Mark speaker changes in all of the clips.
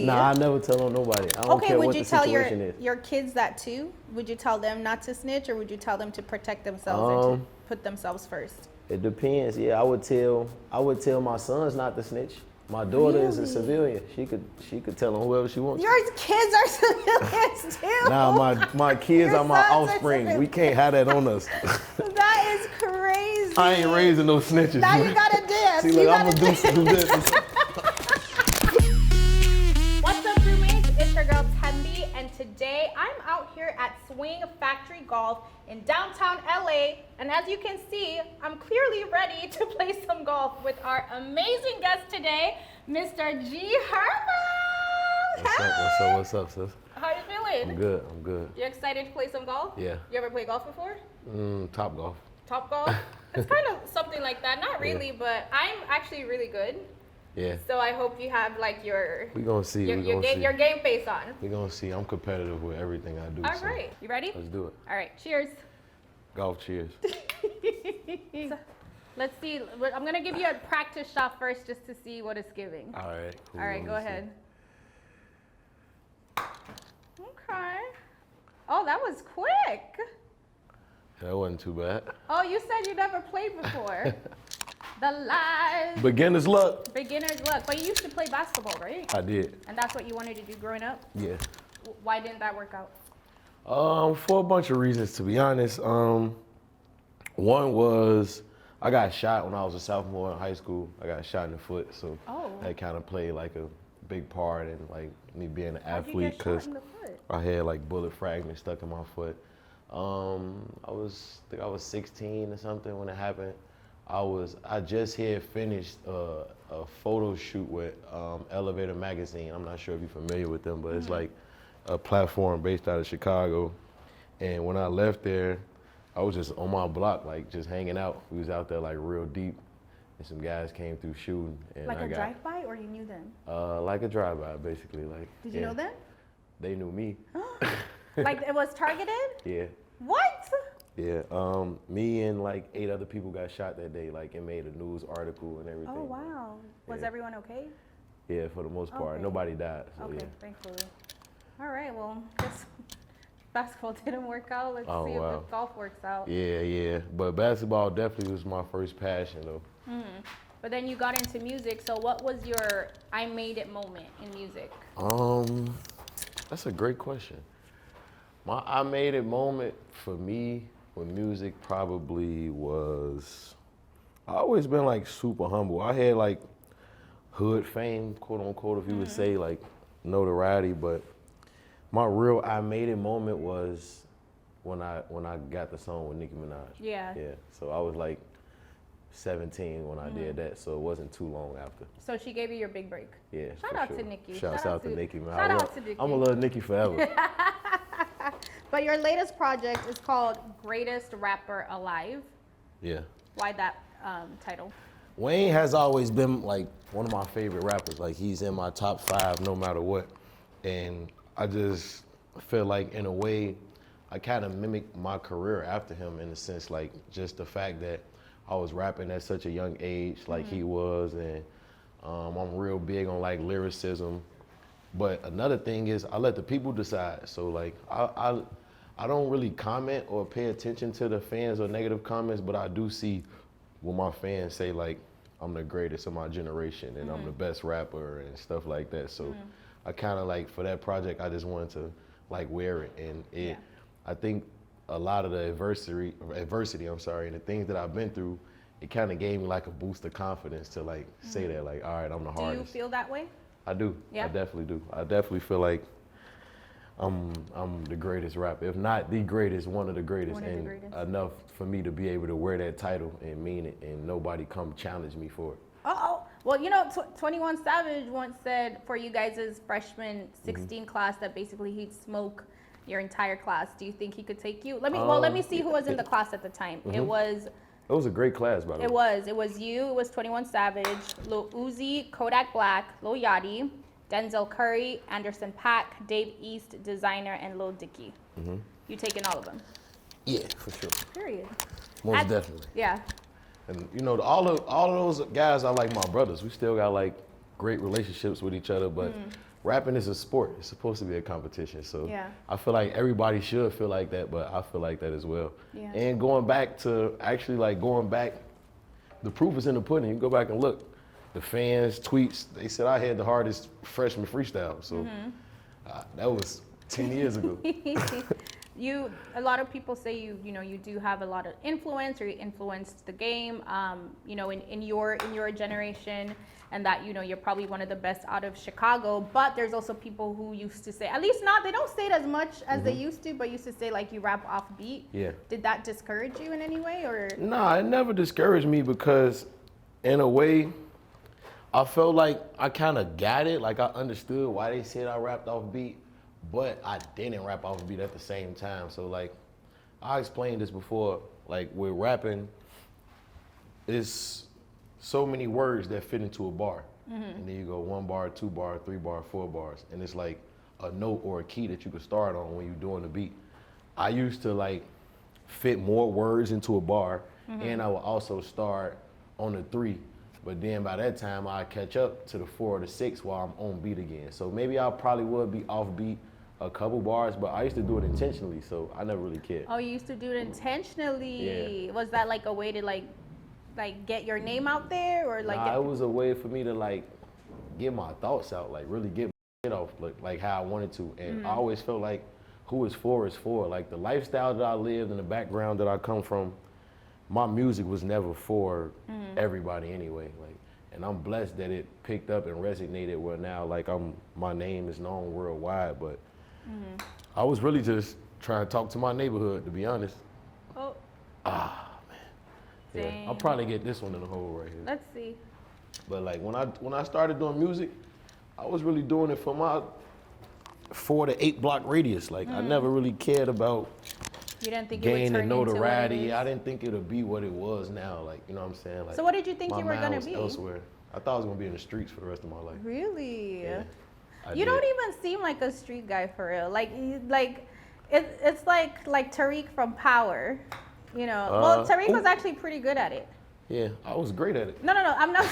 Speaker 1: Nah, I never tell on nobody. I don't care
Speaker 2: would
Speaker 1: what
Speaker 2: you
Speaker 1: the
Speaker 2: tell
Speaker 1: situation is.
Speaker 2: your kids that too? Would you tell them not to snitch, or would you tell them to protect themselves and to put themselves first?
Speaker 1: It depends. Yeah, I would tell my sons not to snitch. My daughter is a civilian. She could tell on whoever she wants.
Speaker 2: Your kids are civilians too.
Speaker 1: Nah, my kids
Speaker 2: Your
Speaker 1: are my
Speaker 2: sons are
Speaker 1: offspring. We can't have that on us.
Speaker 2: That is crazy.
Speaker 1: I ain't raising no snitches.
Speaker 2: Now you gotta dance.
Speaker 1: See, look, I'm gonna do this.
Speaker 2: What's up, roommates? It's your girl Tembi, and today I'm out here at Swing Factory Golf in downtown LA. And as you can see, I'm clearly ready to play some golf with our amazing guest today, Mr. G. Herbo.
Speaker 1: What's up, sis?
Speaker 2: How you feeling?
Speaker 1: I'm good.
Speaker 2: You excited to play some golf?
Speaker 1: Yeah.
Speaker 2: You ever play golf before?
Speaker 1: Top golf.
Speaker 2: Top golf? It's kind of something like that. Not really, but I'm actually really good.
Speaker 1: Yeah.
Speaker 2: So I hope you have like your
Speaker 1: We gonna see.
Speaker 2: your game face on.
Speaker 1: We gonna see. I'm competitive with everything I do.
Speaker 2: All right. You ready?
Speaker 1: Let's do it.
Speaker 2: All right. Cheers.
Speaker 1: Golf cheers.
Speaker 2: So, let's see. I'm going to give you a practice shot first just to see what it's giving.
Speaker 1: All right. Cool.
Speaker 2: All right. Go ahead. Okay. Oh, that was quick.
Speaker 1: That wasn't too bad.
Speaker 2: Oh, you said you never played before. The lies.
Speaker 1: Beginner's luck.
Speaker 2: Beginner's luck. But you used to play basketball, right?
Speaker 1: I did.
Speaker 2: And that's what you wanted to do growing up?
Speaker 1: Yeah.
Speaker 2: Why didn't that work out?
Speaker 1: For a bunch of reasons, to be honest. One was I got shot when I was a sophomore in high school. I got shot in the foot, so that kind of played like a big part in like me being an athlete because I had like bullet fragments stuck in my foot. I think I was 16 or something when it happened. I just had finished a photo shoot with Elevator Magazine. I'm not sure if you're familiar with them, but it's like a platform based out of Chicago. And when I left there, I was just on my block, like just hanging out. We was out there like real deep, and some guys came through shooting. And
Speaker 2: like a drive-by, or you knew them?
Speaker 1: Like a drive-by, basically. Like.
Speaker 2: Did you know them?
Speaker 1: They knew me.
Speaker 2: Like it was targeted?
Speaker 1: Yeah.
Speaker 2: What?
Speaker 1: Yeah. Me and like 8 other people got shot that day. Like it made a news article and everything.
Speaker 2: Oh wow. Was everyone okay?
Speaker 1: Yeah, for the most part.
Speaker 2: Okay.
Speaker 1: Nobody died. So
Speaker 2: okay,
Speaker 1: yeah.
Speaker 2: thankfully. All right, well, guess basketball didn't work out. Let's see if golf works out.
Speaker 1: Yeah. But basketball definitely was my first passion though.
Speaker 2: But then you got into music. So what was your I made it moment in music?
Speaker 1: That's a great question. My I made it moment for me with music probably was, I always been like super humble. I had like hood fame, quote unquote, if you would say, like notoriety, but my real I made it moment was when I got the song with Nicki Minaj.
Speaker 2: Yeah.
Speaker 1: So I was like 17 when I did that, so it wasn't too long after.
Speaker 2: So she gave you your big break.
Speaker 1: Yeah.
Speaker 2: Shout out to Nicki.
Speaker 1: Shouts out to Nicki, man.
Speaker 2: Shout out to Nicki.
Speaker 1: I'm gonna love Nicki forever.
Speaker 2: But your latest project is called Greatest Rapper Alive.
Speaker 1: Yeah.
Speaker 2: Why that title?
Speaker 1: Wayne has always been like one of my favorite rappers. Like he's in my top 5 no matter what. And I just feel like in a way I kind of mimicked my career after him in a sense, like just the fact that I was rapping at such a young age like he was, and I'm real big on like lyricism. But another thing is I let the people decide. So like I don't really comment or pay attention to the fans or negative comments, but I do see when my fans say like I'm the greatest of my generation and I'm the best rapper and stuff like that. So I kind of like for that project I just wanted to like wear it, and I think a lot of the adversity, and the things that I've been through, it kind of gave me like a boost of confidence to like say that like, all right, I'm the hardest.
Speaker 2: Do you feel that way?
Speaker 1: I do.
Speaker 2: Yeah.
Speaker 1: I definitely do. I definitely feel like I'm the greatest rapper, if not the greatest, one of the greatest, and enough for me to be able to wear that title and mean it, and nobody come challenge me for it.
Speaker 2: Well, you know, 21 Savage once said for you guys' freshman 16 class that basically he'd smoke your entire class. Do you think he could take you? Let me see who was in the class at the time. It was
Speaker 1: a great class, by the way.
Speaker 2: It was you, it was 21 Savage, Lil Uzi, Kodak Black, Lil Yachty, Denzel Curry, Anderson .Paak, Dave East, Designer, and Lil Dicky. You taking all of them?
Speaker 1: Yeah, for sure.
Speaker 2: Period.
Speaker 1: Most definitely.
Speaker 2: Yeah.
Speaker 1: And you know, all of those guys are like my brothers. We still got like great relationships with each other, but rapping is a sport. It's supposed to be a competition. So
Speaker 2: Yeah.
Speaker 1: I feel like everybody should feel like that, but I feel like that as well.
Speaker 2: Yeah.
Speaker 1: And going back to actually like going back, the proof is in the pudding. You can go back and look. The fans, tweets, they said I had the hardest freshman freestyle. So that was 10 years ago.
Speaker 2: A lot of people say you do have a lot of influence, or you influenced the game, in your generation, and that you're probably one of the best out of Chicago. But there's also people who used to say, at least they don't say it as much as they used to, but used to say like you rap off beat.
Speaker 1: Yeah.
Speaker 2: Did that discourage you in any way, or?
Speaker 1: Nah, it never discouraged me because in a way, I felt like I kind of got it. Like I understood why they said I rapped off beat, but I didn't rap off beat at the same time. So like, I explained this before, like with rapping, it's so many words that fit into a bar. And then you go 1 bar, 2 bar, 3 bar, 4 bars. And it's like a note or a key that you can start on when you're doing the beat. I used to like fit more words into a bar, and I would also start on the 3. But then by that time, I catch up to the 4 or the 6 while I'm on beat again. So maybe I probably would be off beat a couple bars, but I used to do it intentionally, so I never really cared.
Speaker 2: Oh, you used to do it intentionally.
Speaker 1: Yeah.
Speaker 2: Was that like a way to like get your name out there, or like?
Speaker 1: Nah, it was a way for me to like get my thoughts out, like really get my shit off, like how I wanted to. And I always felt like who is for is for. Like the lifestyle that I lived and the background that I come from, my music was never for everybody anyway. Like, and I'm blessed that it picked up and resonated where now like my name is known worldwide. But I was really just trying to talk to my neighborhood, to be honest.
Speaker 2: Oh.
Speaker 1: Ah, man. Yeah,
Speaker 2: Dang.
Speaker 1: I'll probably get this one in the hole right here.
Speaker 2: Let's see.
Speaker 1: But like when I started doing music, I was really doing it for my 4 to 8 block radius. Like I never really cared about
Speaker 2: You didn't think it would turn
Speaker 1: gaining
Speaker 2: into what it
Speaker 1: notoriety.
Speaker 2: is?
Speaker 1: I didn't think it would be what it was now. Like, you know what I'm saying? Like,
Speaker 2: So what did you think
Speaker 1: my
Speaker 2: you were
Speaker 1: mind
Speaker 2: gonna
Speaker 1: was
Speaker 2: be?
Speaker 1: elsewhere. I thought I was gonna be in the streets for the rest of my life.
Speaker 2: Really?
Speaker 1: Yeah, I
Speaker 2: You
Speaker 1: did.
Speaker 2: don't even seem like a street guy for real. It's like Tariq from Power. Well, Tariq was actually pretty good at it.
Speaker 1: Yeah, I was great at it.
Speaker 2: No. I'm not.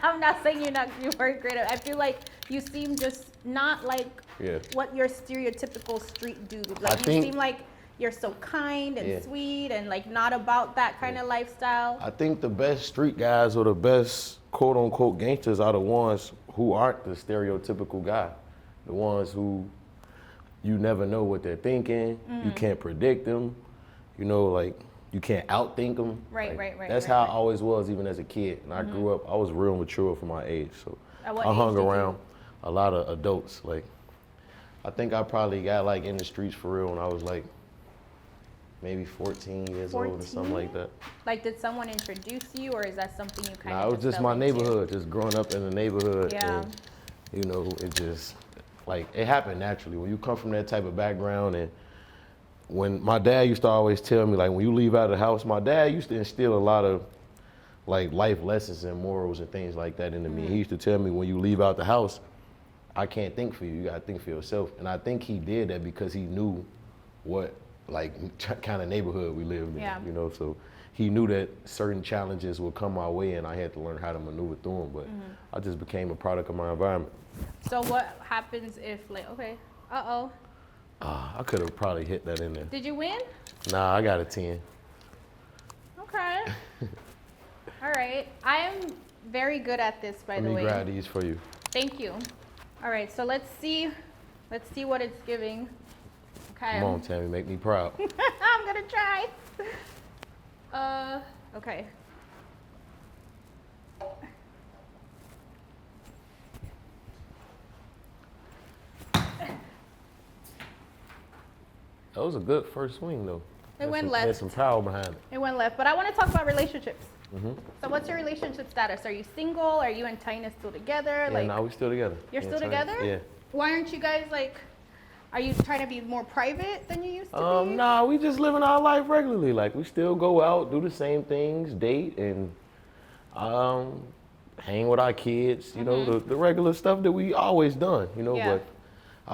Speaker 2: I'm not saying you weren't great at it. I feel like you seem just not like
Speaker 1: Yeah.
Speaker 2: what your stereotypical street dude. Like
Speaker 1: I
Speaker 2: you
Speaker 1: think-
Speaker 2: seem like you're so kind and
Speaker 1: Yeah.
Speaker 2: sweet and like not about that kind of lifestyle.
Speaker 1: I think the best street guys or the best quote unquote gangsters are the ones who aren't the stereotypical guy. The ones who you never know what they're thinking. You can't predict them. Like you can't outthink them.
Speaker 2: Right,
Speaker 1: Like,
Speaker 2: right.
Speaker 1: That's
Speaker 2: right,
Speaker 1: how
Speaker 2: right.
Speaker 1: I always was, even as a kid. And I grew up, I was real mature for my age. So
Speaker 2: At what
Speaker 1: I
Speaker 2: age
Speaker 1: hung
Speaker 2: did you-
Speaker 1: around a lot of adults. Like, I think I probably got like in the streets for real when I was like maybe 14 years old or something like that.
Speaker 2: Like, did someone introduce you, or is that something you kind
Speaker 1: Nah,
Speaker 2: of?
Speaker 1: it was just my neighborhood, just growing up in the neighborhood.
Speaker 2: Yeah.
Speaker 1: And, it just, like, it happened naturally. When you come from that type of background, and when my dad used to always tell me, like, when you leave out of the house, my dad used to instill a lot of, like, life lessons and morals and things like that into me. He used to tell me, when you leave out the house, I can't think for you. You gotta think for yourself. And I think he did that because he knew what, like, kind of neighborhood we lived in.
Speaker 2: Yeah.
Speaker 1: So he knew that certain challenges would come my way, and I had to learn how to maneuver through them. But I just became a product of my environment.
Speaker 2: So what happens if, like, okay,
Speaker 1: I could have probably hit that in there.
Speaker 2: did you win?
Speaker 1: Nah, I got a 10.
Speaker 2: Okay. All right. I am very good at this, by
Speaker 1: Let
Speaker 2: the
Speaker 1: me
Speaker 2: way.
Speaker 1: grab these for you.
Speaker 2: Thank you. All right. So let's see what it's giving. Okay.
Speaker 1: Come on, Tammy, make me proud.
Speaker 2: I'm gonna try. Okay.
Speaker 1: That was a good first swing, though.
Speaker 2: It went
Speaker 1: Had
Speaker 2: left.
Speaker 1: some power behind it.
Speaker 2: It went left, but I want to talk about relationships.
Speaker 1: Mm-hmm.
Speaker 2: So what's your relationship status? Are you single? Are you and Tina still together?
Speaker 1: Yeah, nah, we still together.
Speaker 2: You're
Speaker 1: Yeah,
Speaker 2: still
Speaker 1: Tiny.
Speaker 2: together?
Speaker 1: Yeah.
Speaker 2: Why aren't you guys like? Are you trying to be more private than you used to be?
Speaker 1: Nah, we just living our life regularly. Like, we still go out, do the same things, date, and hang with our kids. You know, the regular stuff that we always done.
Speaker 2: Yeah.
Speaker 1: But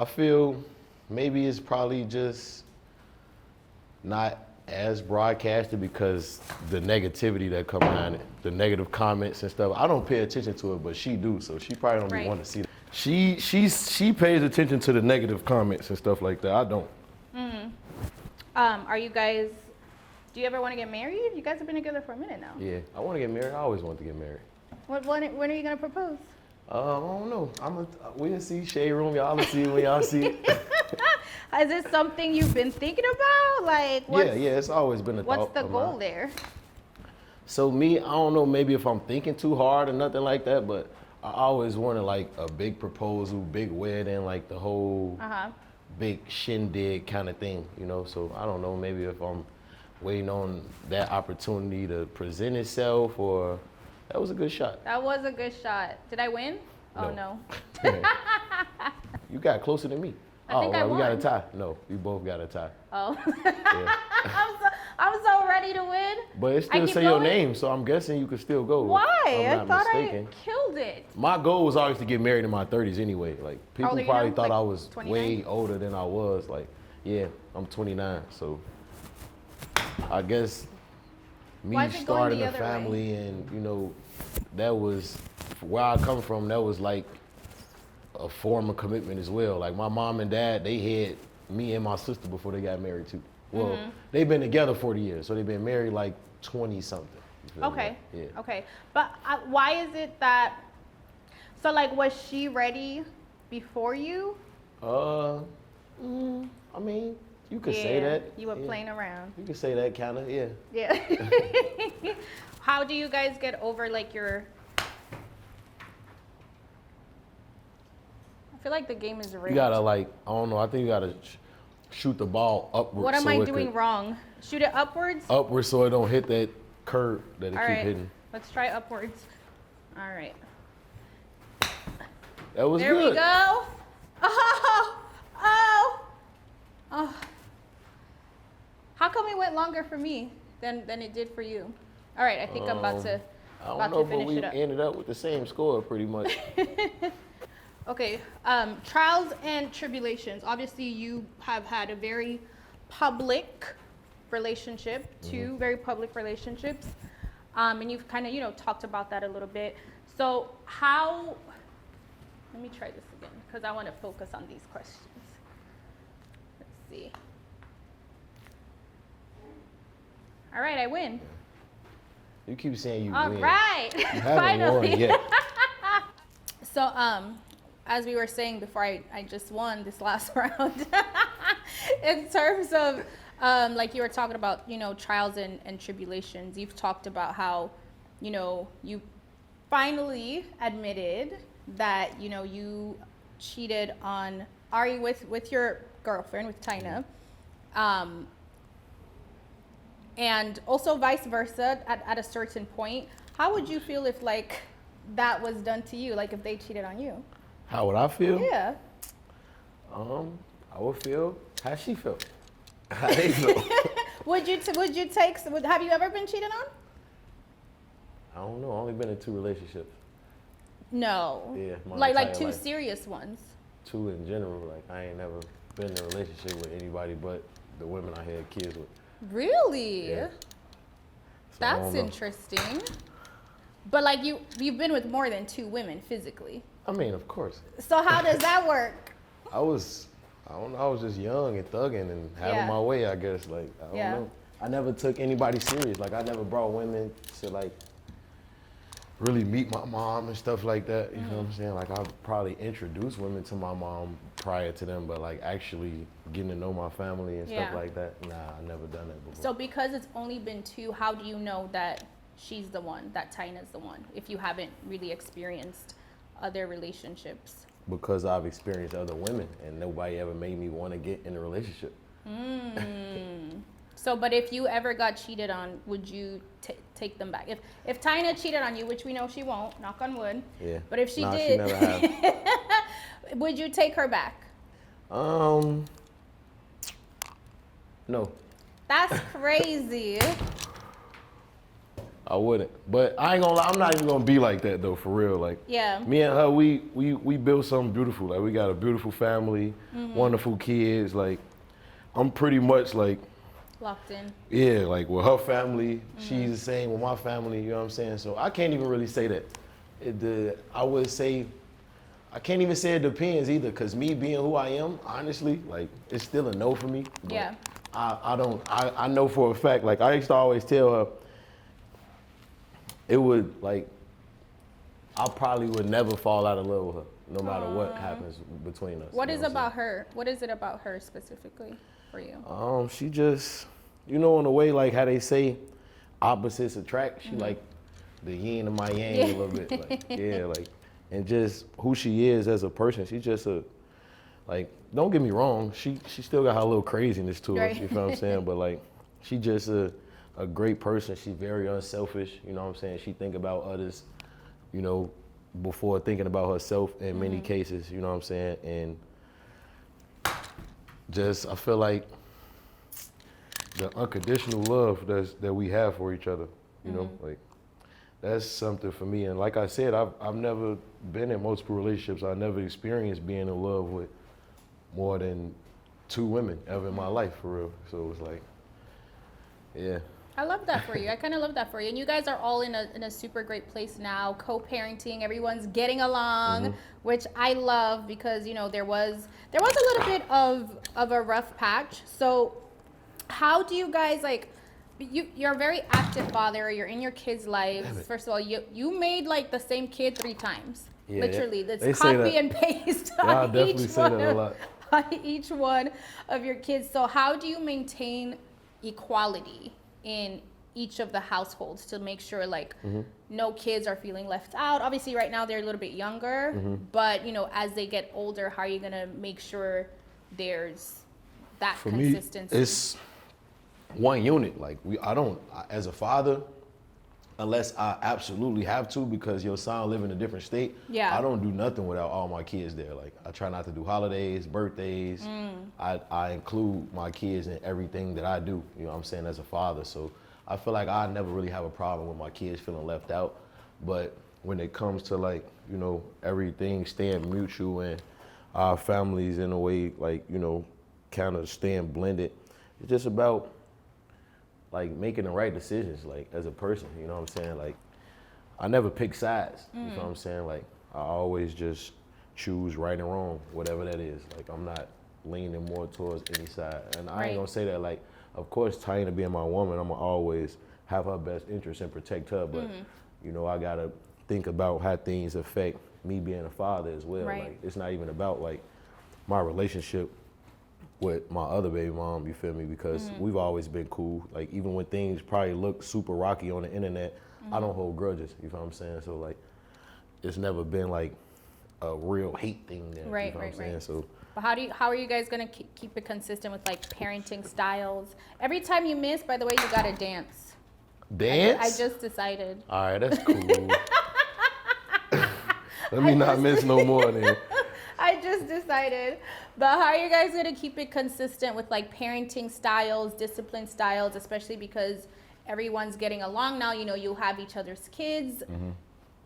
Speaker 1: I feel maybe it's probably just not as broadcasted because the negativity that come behind it, the negative comments and stuff. I don't pay attention to it, but she do, so she probably don't
Speaker 2: Right.
Speaker 1: be wanting to see that. She pays attention to the negative comments and stuff like that. I don't.
Speaker 2: Are you guys? Do you ever want to get married? You guys have been together for a minute now.
Speaker 1: Yeah, I want to get married. I always want to get married.
Speaker 2: When are you gonna propose?
Speaker 1: I don't know. We'll see. Shade room, y'all will see when y'all see it.
Speaker 2: Is this something you've been thinking about? Like,
Speaker 1: Yeah, it's always been a thought.
Speaker 2: What's the
Speaker 1: of
Speaker 2: goal
Speaker 1: mine.
Speaker 2: there?
Speaker 1: So me, I don't know, maybe if I'm thinking too hard or nothing like that, but I always wanted like a big proposal, big wedding, like the whole big shindig kind of thing, you know? So I don't know, maybe if I'm waiting on that opportunity to present itself, or that was a good shot.
Speaker 2: That was a good shot. Did I win? Oh no.
Speaker 1: You got closer than me.
Speaker 2: I think I
Speaker 1: we got a
Speaker 2: won.
Speaker 1: tie. No, we both got a tie.
Speaker 2: Oh.
Speaker 1: Yeah.
Speaker 2: I'm so ready to win.
Speaker 1: But it still
Speaker 2: keep
Speaker 1: say your
Speaker 2: going?
Speaker 1: name, so I'm guessing you could still go.
Speaker 2: Why?
Speaker 1: If I'm
Speaker 2: I
Speaker 1: not
Speaker 2: thought
Speaker 1: mistaken.
Speaker 2: I killed it.
Speaker 1: My goal was always to get married in my 30s anyway. Like, people
Speaker 2: old are you
Speaker 1: probably
Speaker 2: now?
Speaker 1: thought
Speaker 2: Like
Speaker 1: I was
Speaker 2: 29?
Speaker 1: way older than I was. Like, yeah, I'm 29, so I guess me
Speaker 2: Why is it going
Speaker 1: starting
Speaker 2: the
Speaker 1: a
Speaker 2: other
Speaker 1: family and, you know, that was, where I come from, that was like a form of commitment as well. Like, my mom and dad, they had me and my sister before they got married too. Well, they've been together 40 years, so they've been married like 20 something.
Speaker 2: Okay.
Speaker 1: Yeah.
Speaker 2: Okay. But why is it that? So like, was she ready before you?
Speaker 1: I mean, you could say that.
Speaker 2: You were
Speaker 1: yeah.
Speaker 2: playing around.
Speaker 1: You could say that kind of, yeah.
Speaker 2: Yeah. How do you guys get over like your? I feel like the game is rigged.
Speaker 1: You gotta like, I don't know, I think you gotta shoot the ball upwards.
Speaker 2: What am
Speaker 1: so
Speaker 2: I
Speaker 1: it
Speaker 2: doing
Speaker 1: could-
Speaker 2: wrong? Shoot it upwards?
Speaker 1: Upwards so it don't hit that curve that it
Speaker 2: All
Speaker 1: keep
Speaker 2: right.
Speaker 1: hitting.
Speaker 2: Let's try upwards. All right.
Speaker 1: That was
Speaker 2: There
Speaker 1: good.
Speaker 2: we go. Oh, oh, oh. How come it went longer for me than it did for you? All right, I think I'm about to
Speaker 1: I don't
Speaker 2: about
Speaker 1: know,
Speaker 2: to
Speaker 1: but
Speaker 2: finish
Speaker 1: we
Speaker 2: it up.
Speaker 1: ended up with the same score pretty much.
Speaker 2: Okay, trials and tribulations. Obviously, you have had a very public relationship, two very public relationships, and you've kind of, you know, talked about that a little bit. So how, let me try this again, because I want to focus on these questions. Let's see. All right, I win.
Speaker 1: You keep saying you
Speaker 2: All
Speaker 1: win.
Speaker 2: right,
Speaker 1: You haven't
Speaker 2: finally.
Speaker 1: won yet.
Speaker 2: So, as we were saying before, I just won this last round. In terms of, like you were talking about, you know, trials and tribulations, you've talked about how, you know, you finally admitted that, you know, you cheated on Ari with your girlfriend, with Tina. And also vice versa at a certain point. How would you feel if like that was done to you, like if they cheated on you?
Speaker 1: How would I feel?
Speaker 2: Yeah.
Speaker 1: I would feel how she felt. How they feel.
Speaker 2: Would you take? Have you ever been cheated on?
Speaker 1: I don't know. I've only been in 2 relationships.
Speaker 2: No.
Speaker 1: Yeah, my
Speaker 2: Like
Speaker 1: entire
Speaker 2: two
Speaker 1: life.
Speaker 2: serious ones.
Speaker 1: 2 in general. Like, I ain't never been in a relationship with anybody but the women I had kids with.
Speaker 2: Really?
Speaker 1: Yeah. So I
Speaker 2: That's
Speaker 1: don't know.
Speaker 2: interesting. But like you've been with more than 2 women physically.
Speaker 1: I mean, of course.
Speaker 2: So how does that work?
Speaker 1: I was just young and thugging and having
Speaker 2: Yeah.
Speaker 1: my way, I guess. Like, I don't
Speaker 2: Yeah.
Speaker 1: know. I never took anybody serious. Like, I never brought women to, like, really meet my mom and stuff like that. You know what I'm saying? Like, I probably introduced women to my mom prior to them, but, like, actually getting to know my family and
Speaker 2: Yeah.
Speaker 1: stuff like that, nah, I never done that before.
Speaker 2: So because it's only been 2, how do you know that she's the one, that Tina's the one, if you haven't really experienced other relationships?
Speaker 1: Because I've experienced other women and nobody ever made me want to get in a relationship.
Speaker 2: So, but if you ever got cheated on, would you take them back? If Tina cheated on you, which we know she won't, knock on wood.
Speaker 1: Yeah.
Speaker 2: But if she
Speaker 1: Nah,
Speaker 2: did,
Speaker 1: she never have.
Speaker 2: would you take her back?
Speaker 1: No,
Speaker 2: That's crazy.
Speaker 1: I wouldn't. But I ain't gonna lie, I'm not even gonna be like that though, for real. Like,
Speaker 2: Yeah.
Speaker 1: me and her, we built something beautiful. Like, we got a beautiful family, wonderful kids. Like, I'm pretty much like,
Speaker 2: Locked in.
Speaker 1: yeah, like with her family, she's the same with my family, you know what I'm saying? So I can't even really say that. I would say I can't even say it depends either, because me being who I am, honestly, like, it's still a no for me. But
Speaker 2: Yeah.
Speaker 1: I know for a fact, like, I used to always tell her, it would, like, I probably would never fall out of love with her, no matter what happens between us.
Speaker 2: What
Speaker 1: you
Speaker 2: is
Speaker 1: know what I'm
Speaker 2: about her? What is it about her specifically for you?
Speaker 1: She just, in a way, like how they say, opposites attract. She like the yin and my yang a little bit. Like, yeah, like, and just who she is as a person. She's just like, don't get me wrong, she still got her little craziness to her,
Speaker 2: Right.
Speaker 1: you feel what I'm saying? But like, she just a great person. She's very unselfish, you know what I'm saying? She think about others, before thinking about herself in many cases, you know what I'm saying? And just, I feel like the unconditional love that we have for each other, you know, like, that's something for me. And like I said, I've never been in multiple relationships. I never experienced being in love with more than 2 women ever in my life, for real. So it's like, yeah.
Speaker 2: I love that for you. I kind of love that for you. And you guys are all in a super great place now, co-parenting. Everyone's getting along, which I love because, there was a little bit of a rough patch. So how do you guys, like, you're a very active father. You're in your kids' lives. First of all, you made like the same kid 3 times.
Speaker 1: Yeah,
Speaker 2: literally.
Speaker 1: they
Speaker 2: That's
Speaker 1: say
Speaker 2: copy
Speaker 1: that.
Speaker 2: and paste
Speaker 1: Yeah, I
Speaker 2: on
Speaker 1: definitely say that a lot.
Speaker 2: on each one of your kids. So how do you maintain equality in each of the households to make sure like no kids are feeling left out? Obviously right now they're a little bit younger, but as they get older, how are you gonna make sure there's that
Speaker 1: For
Speaker 2: consistency?
Speaker 1: me, it's one unit. Like, as a father, unless I absolutely have to, because your son live in a different state,
Speaker 2: Yeah.
Speaker 1: I don't do nothing without all my kids there. Like, I try not to do holidays, birthdays. I include my kids in everything that I do, you know what I'm saying, as a father. So I feel like I never really have a problem with my kids feeling left out. But when it comes to, like, everything staying mutual and our families in a way, like, kind of staying blended, it's just about, like, making the right decisions, like, as a person, you know what I'm saying? Like, I never pick sides, you know what I'm saying? Like, I always just choose right and wrong, whatever that is. Like, I'm not leaning more towards any side. And I ain't gonna say that, like, of course, Taina being my woman, I'm gonna always have her best interest and protect her, but, I gotta think about how things affect me being a father as well.
Speaker 2: Right.
Speaker 1: Like, it's not even about, like, my relationship with my other baby mom, you feel me? Because we've always been cool. Like, even when things probably look super rocky on the internet, I don't hold grudges, you feel what I'm saying? So, like, it's never been like a real hate thing there,
Speaker 2: Right,
Speaker 1: you know what I'm
Speaker 2: right,
Speaker 1: saying?
Speaker 2: right.
Speaker 1: So,
Speaker 2: But how are you guys gonna keep it consistent with like parenting styles? Every time you miss, by the way, you gotta dance.
Speaker 1: dance?
Speaker 2: I just decided.
Speaker 1: All right, that's cool. Let me not miss no more then.
Speaker 2: I just decided. But how are you guys gonna keep it consistent with like parenting styles, discipline styles, especially because everyone's getting along now? You'll have each other's kids.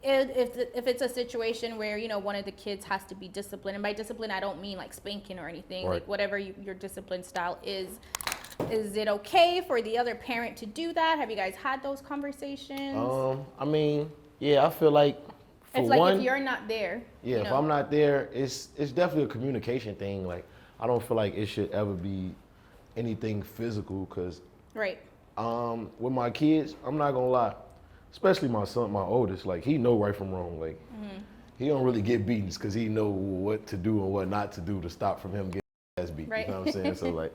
Speaker 2: If it's a situation where one of the kids has to be disciplined, and by discipline I don't mean like spanking or anything,
Speaker 1: Right.
Speaker 2: like whatever your discipline style is it okay for the other parent to do that? Have you guys had those conversations?
Speaker 1: I mean, yeah, I feel like for
Speaker 2: It's like
Speaker 1: one,
Speaker 2: if you're not there.
Speaker 1: yeah, if I'm not there, it's definitely a communication thing. Like, I don't feel like it should ever be anything physical, because
Speaker 2: Right.
Speaker 1: with my kids, I'm not gonna lie, especially my son, my oldest, like, he know right from wrong. Like, he don't really get beatings because he know what to do and what not to do to stop from him getting his ass beat.
Speaker 2: Right.
Speaker 1: You know what I'm saying? So, like,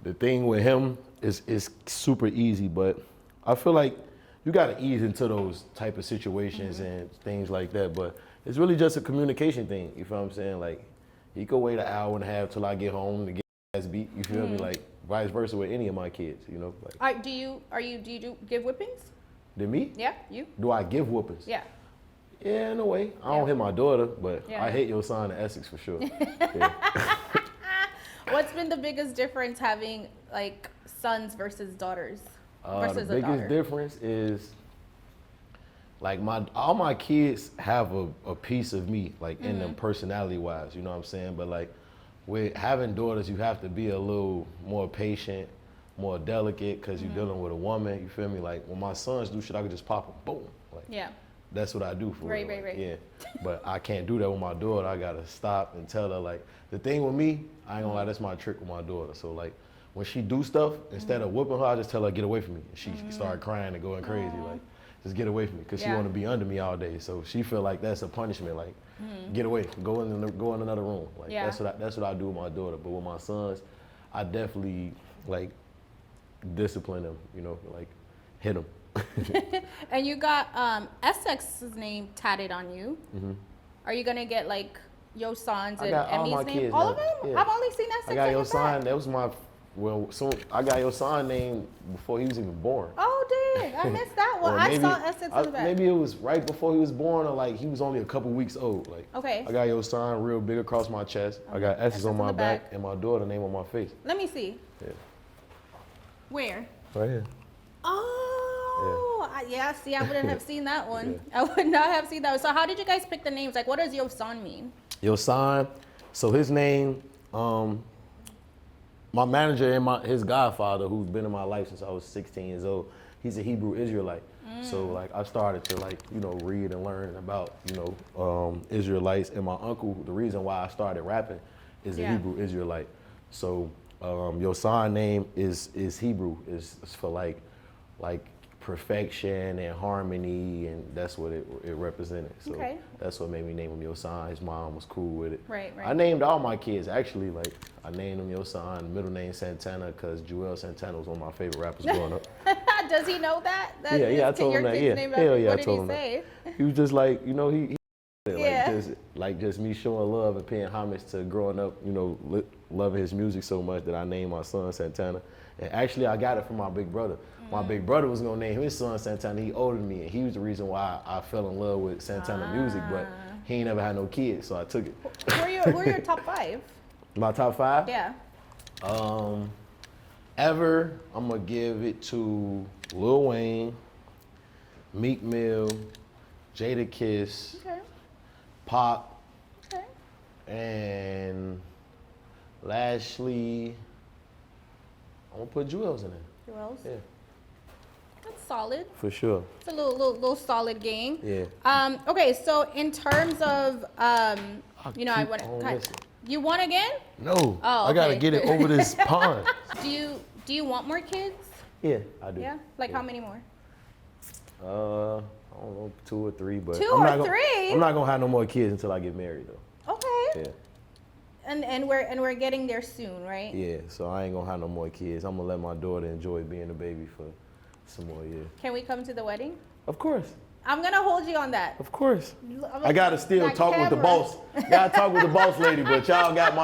Speaker 1: the thing with him is super easy, but I feel like you gotta ease into those type of situations and things like that. But it's really just a communication thing. You feel what I'm saying? Like, he could wait an hour and a half till I get home to get his ass beat. You feel me? Like, vice versa with any of my kids. Like,
Speaker 2: Do you give whippings?
Speaker 1: to me,
Speaker 2: Yeah, you.
Speaker 1: do I give whoopings?
Speaker 2: Yeah.
Speaker 1: Yeah, in a way. I don't hit my daughter, but
Speaker 2: Yeah.
Speaker 1: I hate your son in Essex for sure. Yeah.
Speaker 2: What's been the biggest difference having like sons versus daughters?
Speaker 1: The
Speaker 2: Versus a
Speaker 1: biggest
Speaker 2: daughter?
Speaker 1: difference is, like, all my kids have a piece of me, like, in them personality wise, you know what I'm saying? But, like, with having daughters, you have to be a little more patient, more delicate, because you're dealing with a woman, you feel me? Like, when my sons do shit, I could just pop them, boom. Like,
Speaker 2: Yeah.
Speaker 1: that's what I do for
Speaker 2: Right,
Speaker 1: real.
Speaker 2: right, right.
Speaker 1: Yeah, but I can't do that with my daughter. I gotta stop and tell her like the thing with me. I ain't gonna lie, that's my trick with my daughter. So like when she do stuff, instead of whooping her, I just tell her get away from me. And she start crying and going crazy like. Just get away from me, because she want to be under me all day. So she feel like that's a punishment. Like, get away, go in another room. Like that's what I do with my daughter. But with my sons, I definitely like discipline them. You know, like hit them.
Speaker 2: And you got Essex's name tatted on you. Are you gonna get like Yosan's and Emmy's name? All of them?
Speaker 1: Yeah.
Speaker 2: I've only seen Essex.
Speaker 1: I got
Speaker 2: on your
Speaker 1: Yosan.
Speaker 2: back.
Speaker 1: That was my I got Yosan name before he was even born.
Speaker 2: Oh dang, I missed that one. I saw Essex in the back.
Speaker 1: Maybe it was right before he was born, or like he was only a couple weeks old. Like
Speaker 2: Okay.
Speaker 1: I got Yosan real big across my chest. I got S's on my back and my daughter name on my face.
Speaker 2: Let me see.
Speaker 1: Yeah.
Speaker 2: Where?
Speaker 1: Right here.
Speaker 2: Oh, yeah. See, I wouldn't have seen that one. I would not have seen that one. So how did you guys pick the names? Like, what does Yosan mean?
Speaker 1: Yosan. So his name, my manager and his godfather, who's been in my life since I was 16 years old, he's a Hebrew Israelite. So like I started to like, you know, read and learn about, you know, Israelites. And my uncle, the reason why I started rapping is a Hebrew Israelite. So Yosan name is Hebrew, is for like perfection and harmony, and that's what it represented. So that's what made me name him Yosan. His mom was cool with it.
Speaker 2: Right.
Speaker 1: I named all my kids actually, like I named him Yosan, middle name Santana, because Joel Santana was one of my favorite rappers growing up.
Speaker 2: Does he know that?
Speaker 1: Yeah, I told him that. Yeah, hell yeah, I told him
Speaker 2: that.
Speaker 1: He was just like, you know, he just me showing love and paying homage to growing up, you know, loving his music so much that I named my son Santana. And actually, I got it from my big brother. My big brother was gonna name his son Santana. He older than me, and he was the reason why I fell in love with Santana music. But he ain't never had no kids, so I took it.
Speaker 2: Who are your top 5?
Speaker 1: My top 5?
Speaker 2: Yeah.
Speaker 1: Ever, I'm gonna give it to Lil Wayne, Meek Mill, Jadakiss, Pop, and lastly, I'm gonna put Jewels in there.
Speaker 2: Jewels?
Speaker 1: Yeah.
Speaker 2: That's solid.
Speaker 1: For sure.
Speaker 2: It's a little solid game.
Speaker 1: Yeah.
Speaker 2: Okay, so in terms of you know, I want to. You want again?
Speaker 1: No.
Speaker 2: Oh,
Speaker 1: I gotta get it over this pond.
Speaker 2: Do you want more kids?
Speaker 1: Yeah, I do.
Speaker 2: Yeah. Like how many more?
Speaker 1: I don't know, 2 or 3, but
Speaker 2: 2 or 3?
Speaker 1: I'm not gonna have no more kids until I get married though.
Speaker 2: Okay.
Speaker 1: Yeah.
Speaker 2: And we're getting there soon, right?
Speaker 1: Yeah. So I ain't gonna have no more kids. I'm gonna let my daughter enjoy being a baby for some more years.
Speaker 2: Can we come to the wedding?
Speaker 1: Of course.
Speaker 2: I'm gonna hold you on that.
Speaker 1: Of course. I gotta still talk with the boss. Gotta talk with the boss lady, but y'all got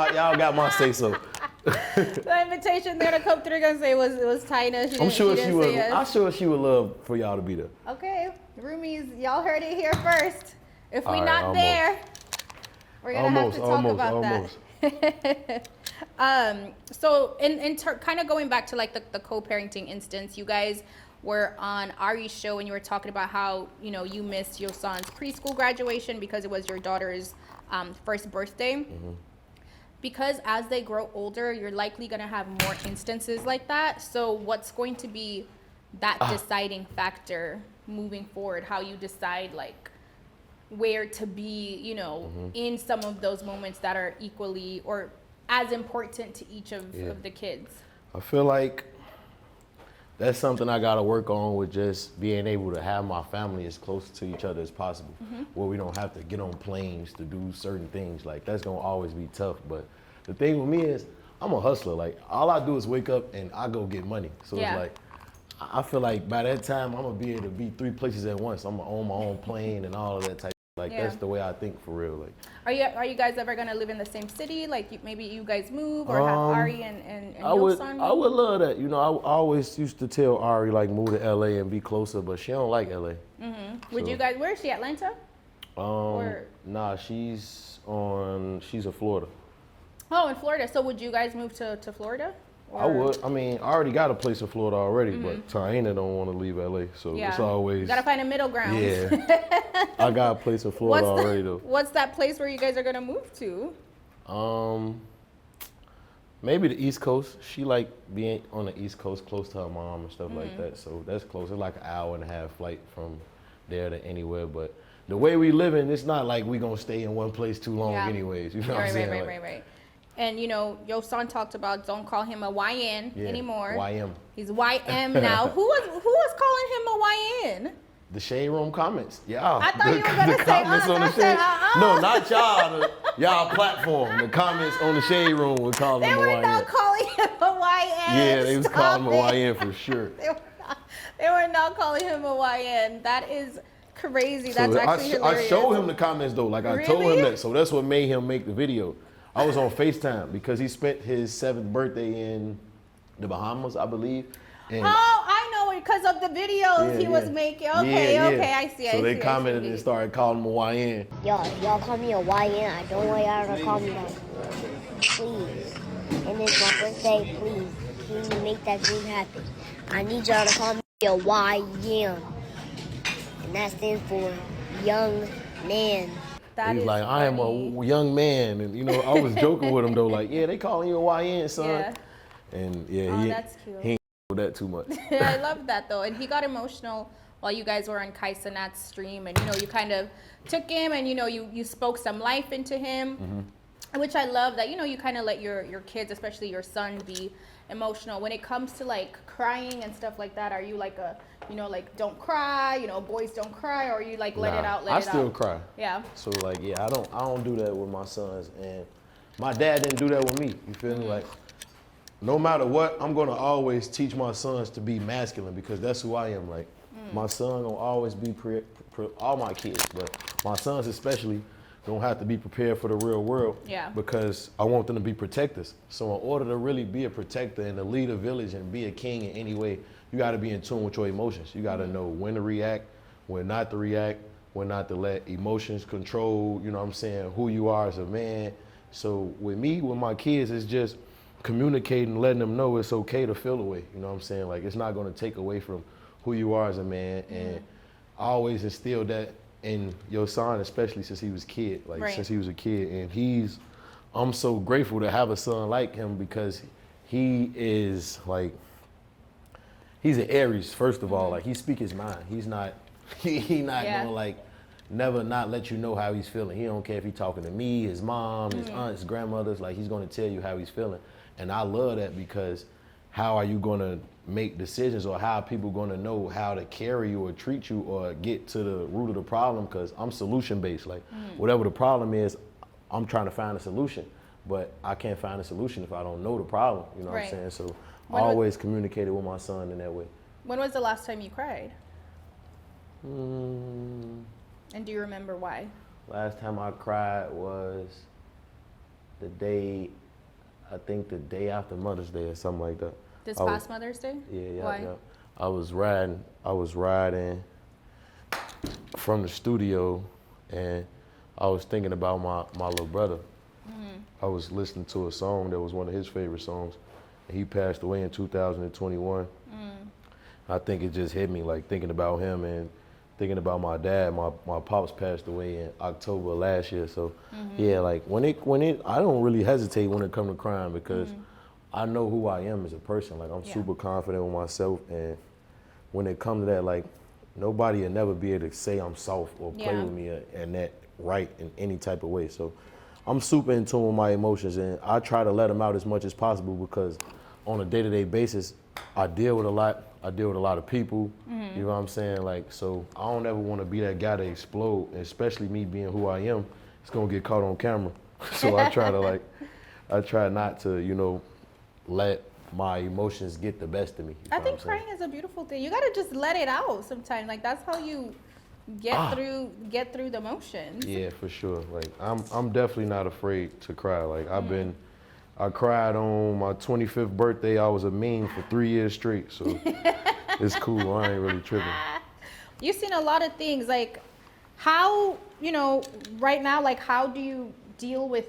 Speaker 1: my say so.
Speaker 2: The invitation there to come through, gonna say it was Tina.
Speaker 1: I'm sure she would. I'm sure she would love for y'all to be there.
Speaker 2: Okay, roomies, y'all heard it here first. If we're not there, we're gonna have to talk about that. So kind of going back to like the co-parenting instance, you guys were on Ari's show and you were talking about how, you know, you missed your son's preschool graduation because it was your daughter's first birthday. Because as they grow older, you're likely going to have more instances like that. So what's going to be that deciding factor moving forward? How you decide like where to be, you know, in some of those moments that are equally or as important to each of the kids?
Speaker 1: I feel like that's something I gotta work on, with just being able to have my family as close to each other as possible, where we don't have to get on planes to do certain things. Like that's gonna always be tough. But the thing with me is I'm a hustler. Like all I do is wake up and I go get money. So it's like, I feel like by that time I'm gonna be able to be 3 places at once. I'm gonna own my own plane and all of that type. Like that's the way I think for real. Like,
Speaker 2: are you guys ever gonna live in the same city? Like maybe you guys move or have Ari and
Speaker 1: I would love that. You know, I always used to tell Ari like move to LA and be closer, but she don't like LA.
Speaker 2: Would you guys? Where is she? Atlanta?
Speaker 1: Nah, she's in Florida.
Speaker 2: Oh, in Florida. So would you guys move to Florida? Or?
Speaker 1: I would. I mean, I already got a place in Florida already, but Taina don't want to leave LA, so it's always.
Speaker 2: You gotta find a middle ground.
Speaker 1: Yeah. I got a place in Florida already though.
Speaker 2: What's that place where you guys are gonna move to?
Speaker 1: Maybe the East Coast. She like being on the East Coast, close to her mom and stuff like that. So that's close. It's like an hour and a half flight from there to anywhere. But the way we living, it's not like we gonna stay in one place too long
Speaker 2: Yeah.
Speaker 1: anyways. You know what I'm saying?
Speaker 2: Right. And you know, your son talked about don't call him a YN anymore.
Speaker 1: YM.
Speaker 2: He's YM now. Who was calling him a YN?
Speaker 1: The Shade Room comments. Yeah.
Speaker 2: I thought you were gonna say
Speaker 1: comments on the
Speaker 2: I said,
Speaker 1: Shade. No, not y'all. Y'all platform. The comments on the Shade Room would call him a YN.
Speaker 2: They were not calling him a YN.
Speaker 1: Yeah, they was calling him a YN for sure.
Speaker 2: They were not calling him a YN. That is crazy. That's
Speaker 1: So
Speaker 2: actually hilarious.
Speaker 1: I showed him the comments though. Like I told him that. So that's what made him make the video. I was on FaceTime because he spent his 7th birthday in the Bahamas, I believe. And
Speaker 2: I know, because of the videos he was making. Okay, I see.
Speaker 1: So they commented and started calling him a YN.
Speaker 3: Y'all call me a YN. I don't want y'all to call me that. Please. And it's my birthday, please. Can you make that dream happen? I need y'all to call me a YN. And that stands for young man.
Speaker 1: He's like, I am a young man. And, you know, I was joking with him, though. Like, yeah, they calling you a YN, son.
Speaker 2: Yeah.
Speaker 1: And,
Speaker 2: that's cute.
Speaker 1: He ain't with that too much.
Speaker 2: I love that, though. And he got emotional while you guys were on Kaisanat's stream. And, you know, you kind of took him and, you know, you spoke some life into him. Which I love that, you know, you kind of let your kids, especially your son, be emotional. When it comes to, like, crying and stuff like that, are you like a, you know, like, don't cry, you know, boys don't cry, or are you like, let it out,
Speaker 1: I still cry.
Speaker 2: Yeah.
Speaker 1: So, like, yeah, I don't do that with my sons. And my dad didn't do that with me. You feel me? Like, no matter what, I'm going to always teach my sons to be masculine because that's who I am. Like, my son going to always be, all my kids, but my sons especially, don't have to be prepared for the real world because I want them to be protectors. So in order to really be a protector and to lead a village and be a king in any way, you got to be in tune with your emotions. You got to know when to react, when not to react, when not to let emotions control, you know what I'm saying, who you are as a man. So with me, with my kids, it's just communicating, letting them know it's okay to feel away. You know what I'm saying? Like, it's not going to take away from who you are as a man. And I always instill that in your son, especially since he was a kid, since he was a kid. And I'm so grateful to have a son like him because he is like, he's an Aries, first of all. Like, he speak his mind. He's not, he not gonna like, never not let you know how he's feeling. He don't care if he's talking to me, his mom, his aunt, his grandmothers, like, he's gonna tell you how he's feeling. And I love that because how are you gonna make decisions, or how are people gonna know how to carry you or treat you or get to the root of the problem? Because I'm solution based. Like, whatever the problem is, I'm trying to find a solution. But I can't find a solution if I don't know the problem. You know what I'm saying? So I always communicated with my son in that way.
Speaker 2: When was the last time you cried?
Speaker 1: And
Speaker 2: do you remember why?
Speaker 1: Last time I cried was the day after Mother's Day or something like that.
Speaker 2: This past Mother's Day?
Speaker 1: Yeah.
Speaker 2: Why?
Speaker 1: Yeah. I was riding from the studio, and I was thinking about my little brother. I was listening to a song that was one of his favorite songs, and he passed away in 2021. I think it just hit me, like, thinking about him and thinking about my dad. My pops passed away in October last year. So yeah, like, when it I don't really hesitate when it comes to crying because I know who I am as a person. Like, I'm super confident with myself, and when it comes to that, like, nobody will never be able to say I'm soft or play with me and that right in any type of way. So I'm super in tune with my emotions, and I try to let them out as much as possible because on a day-to-day basis, I deal with a lot. I deal with a lot of people, you know what I'm saying? Like, so I don't ever want to be that guy to explode, and especially me being who I am, it's gonna get caught on camera. So I try not to, you know, let my emotions get the best of me.
Speaker 2: I think crying is a beautiful thing. You gotta just let it out sometimes. Like, that's how you get through the motions. Yeah,
Speaker 1: for sure. Like, I'm definitely not afraid to cry. Like, I cried on my 25th birthday. I was a meme for 3 years straight, so it's cool. I ain't really tripping.
Speaker 2: You've seen a lot of things. Like, how, you know, right now, like, how do you deal with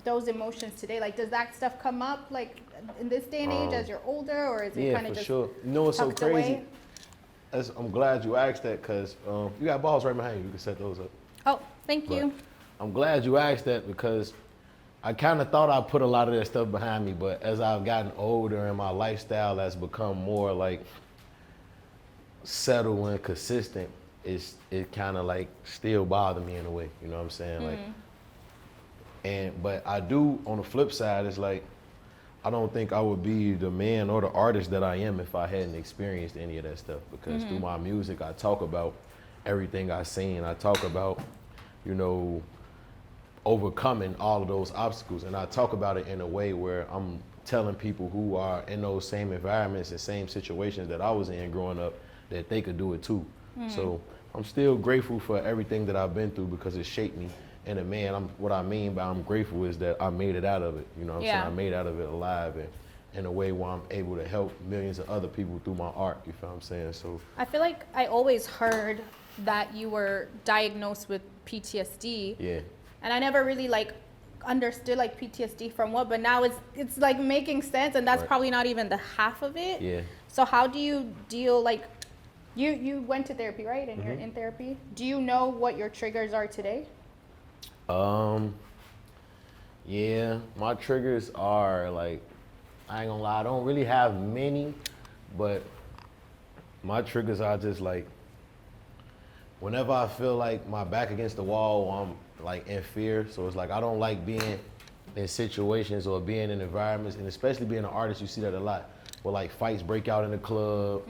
Speaker 2: those emotions today? Like, does that stuff come up, like, in this day and age as you're older, or is it kind of just
Speaker 1: sure. You know what's so crazy?
Speaker 2: Away?
Speaker 1: I'm glad you asked that because you got balls right behind you. You can set those up.
Speaker 2: Oh, thank you.
Speaker 1: I'm glad you asked that because I kind of thought I put a lot of that stuff behind me, but as I've gotten older and my lifestyle has become more like settled and consistent, it kind of like still bother me in a way, you know what I'm saying? Like, but I do, on the flip side, it's like, I don't think I would be the man or the artist that I am if I hadn't experienced any of that stuff. Because through my music, I talk about everything I've seen. I talk about, you know, overcoming all of those obstacles. And I talk about it in a way where I'm telling people who are in those same environments and same situations that I was in growing up that they could do it too. So I'm still grateful for everything that I've been through because it shaped me. And man, what I mean by I'm grateful is that I made it out of it. You know what I'm saying? I made out of it alive and in a way where I'm able to help millions of other people through my art. You feel what I'm saying? So
Speaker 2: I feel like I always heard that you were diagnosed with PTSD.
Speaker 1: Yeah.
Speaker 2: And I never really like understood like PTSD from what, but now it's like making sense, and that's probably not even the half of it.
Speaker 1: Yeah.
Speaker 2: So how do you deal, like you went to therapy, right? And you're in therapy. Do you know what your triggers are today?
Speaker 1: Yeah, my triggers are like, I ain't gonna lie, I don't really have many, but my triggers are just like, whenever I feel like my back against the wall, or I'm like in fear. So it's like, I don't like being in situations or being in environments, and especially being an artist, you see that a lot, where like fights break out in the club,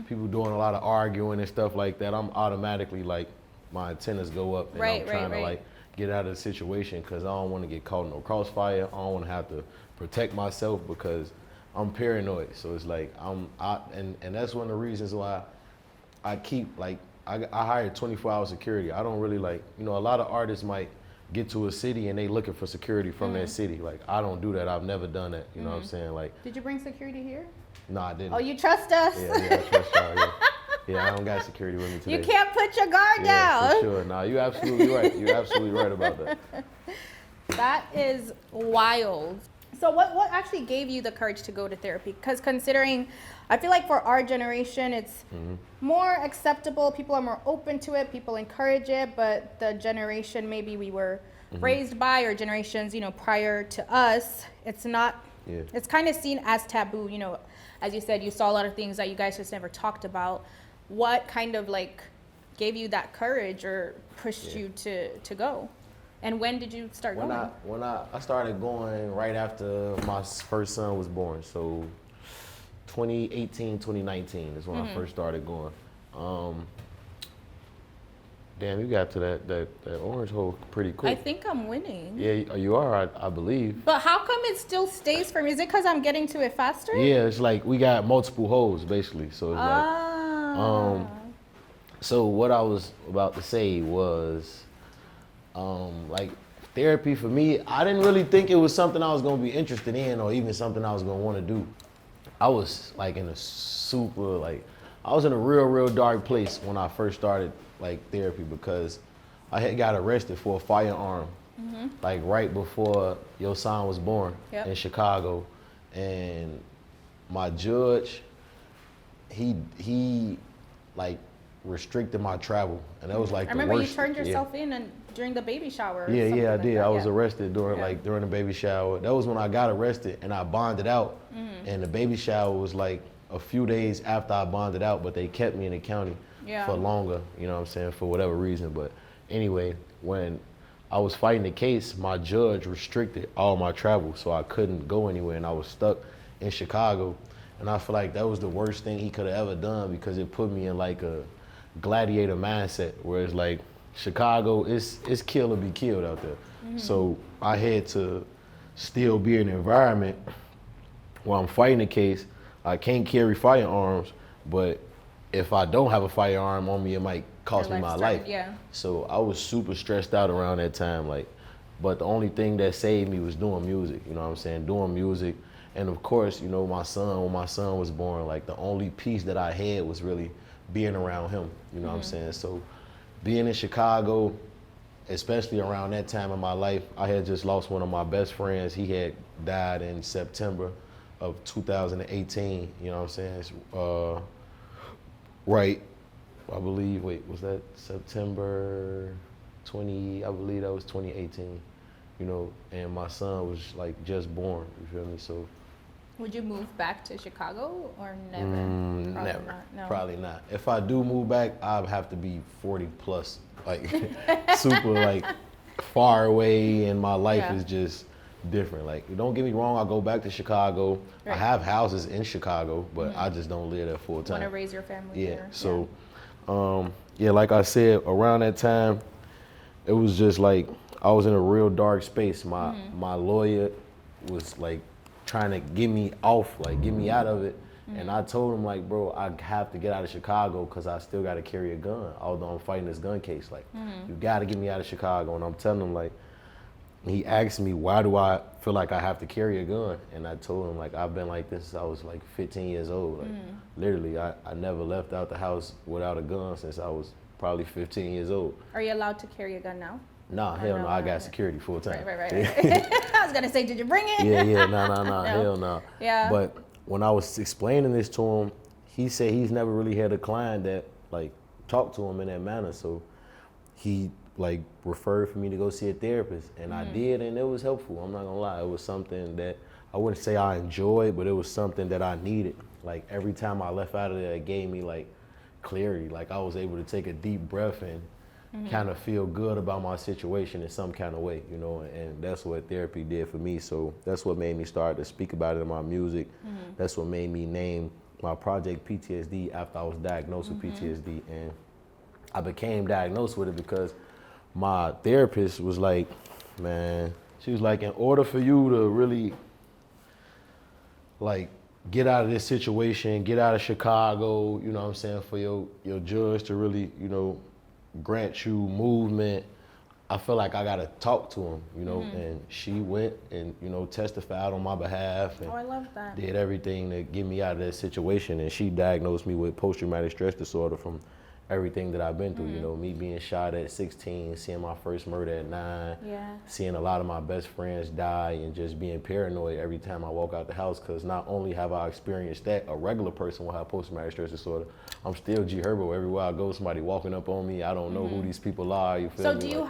Speaker 1: people doing a lot of arguing and stuff like that. I'm automatically like, my antennas go up and I'm trying to like get out of the situation because I don't want to get caught in no crossfire. I don't want to have to protect myself because I'm paranoid. So it's like and that's one of the reasons why I keep like I hired 24-hour security. I don't really like, you know, a lot of artists might get to a city and they looking for security from that city. Like I don't do that. I've never done that. You know what I'm saying? Like,
Speaker 2: did you bring security here?
Speaker 1: No, I didn't.
Speaker 2: Oh, you trust us?
Speaker 1: Yeah, I trust y'all. Yeah. Yeah, I don't got security with me today.
Speaker 2: You can't put your guard down.
Speaker 1: For sure. Nah, you absolutely right. You're absolutely right about that.
Speaker 2: That is wild. So what actually gave you the courage to go to therapy? Because considering, I feel like for our generation, it's more acceptable. People are more open to it. People encourage it. But the generation maybe we were raised by, or generations, you know, prior to us, it's not, it's kind of seen as taboo. You know, as you said, you saw a lot of things that you guys just never talked about. What kind of like gave you that courage or pushed you to go? And when did you start going?
Speaker 1: When I started going right after my first son was born. So 2018, 2019 is when I first started going. Damn, you got to that orange hole pretty quick.
Speaker 2: I think I'm winning.
Speaker 1: Yeah, you are, I believe.
Speaker 2: But how come it still stays for me? Is it because I'm getting to it faster?
Speaker 1: Yeah, it's like we got multiple holes basically. So it's like, so what I was about to say was, like therapy for me, I didn't really think it was something I was gonna be interested in or even something I was gonna wanna do. I was like in a super, like, I was in a real dark place when I first started like therapy because I had got arrested for a firearm like right before your son was born in Chicago. And my judge, he like restricted my travel, and that was like the worst. I
Speaker 2: remember you turned yourself in and during the baby shower.
Speaker 1: Yeah, I did. I was arrested during during the baby shower. That was when I got arrested and I bonded out. And the baby shower was like a few days after I bonded out, but they kept me in the county for longer, you know what I'm saying, for whatever reason. But anyway, when I was fighting the case, my judge restricted all my travel, so I couldn't go anywhere, and I was stuck in Chicago. And I feel like that was the worst thing he could have ever done because it put me in like a gladiator mindset where it's like Chicago, it's kill or be killed out there. So I had to still be in an environment where I'm fighting the case. I can't carry firearms, but if I don't have a firearm on me, it might cost me my life. So I was super stressed out around that time, like, but the only thing that saved me was doing music, you know what I'm saying? Doing music. And of course, you know, when my son was born, like the only peace that I had was really being around him, you know what I'm saying? So being in Chicago, especially around that time in my life, I had just lost one of my best friends. He had died in September of 2018, you know what I'm saying? It's, right, I believe, was that September 20, I believe that was 2018, you know, and my son was like just born, you feel me? So
Speaker 2: Would you move back to Chicago or never?
Speaker 1: Never.
Speaker 2: Not, no.
Speaker 1: Probably not. If I do move back, I'd have to be 40 plus, like super like far away, and my life
Speaker 2: Yeah.
Speaker 1: is just different. Like, don't get me wrong, I'll go back to Chicago.
Speaker 2: Right.
Speaker 1: I have houses in Chicago, but I just don't live there full time.
Speaker 2: Want to raise your family
Speaker 1: Yeah.
Speaker 2: there?
Speaker 1: So, yeah, like I said, around that time, it was just like I was in a real dark space. My lawyer was like trying to get me off, like get me out of it. And I told him, like, bro, I have to get out of Chicago because I still got to carry a gun, although I'm fighting this gun case. Like, you got to get me out of Chicago. And I'm telling him, like, he asked me, why do I feel like I have to carry a gun? And I told him, like, I've been like this since I was like 15 years old. Like, literally, I never left out the house without a gun since I was probably 15 years old.
Speaker 2: Are you allowed to carry a gun now?
Speaker 1: Nah, hell no, I
Speaker 2: no.
Speaker 1: got security full time.
Speaker 2: Right. I was gonna say, did you bring it?
Speaker 1: Yeah, no, hell no.
Speaker 2: Yeah.
Speaker 1: But when I was explaining this to him, he said he's never really had a client that like talked to him in that manner. So he like referred for me to go see a therapist, and I did, and it was helpful. I'm not gonna lie, it was something that I wouldn't say I enjoyed, but it was something that I needed. Like every time I left out of there, it gave me like clarity. Like I was able to take a deep breath and kind of feel good about my situation in some kind of way, you know, and that's what therapy did for me. So that's what made me start to speak about it in my music. That's what made me name my project PTSD after I was diagnosed with PTSD. And I became diagnosed with it because my therapist was like, man, she was like, in order for you to really like get out of this situation, get out of Chicago, you know what I'm saying, for your judge to really, you know, grant you movement, I feel like I gotta talk to him, you know, and she went and, you know, testified on my behalf and
Speaker 2: Oh, I love that.
Speaker 1: did everything to get me out of that situation. And she diagnosed me with post-traumatic stress disorder from everything that I've been through, you know, me being shot at 16, seeing my first murder at 9,
Speaker 2: Yeah.
Speaker 1: seeing a lot of my best friends die, and just being paranoid every time I walk out the house, because not only have I experienced that, a regular person will have post-traumatic stress disorder, I'm still G Herbo. Everywhere I go, somebody walking up on me, I don't know who these people are, you feel
Speaker 2: So
Speaker 1: me?
Speaker 2: do you
Speaker 1: Like,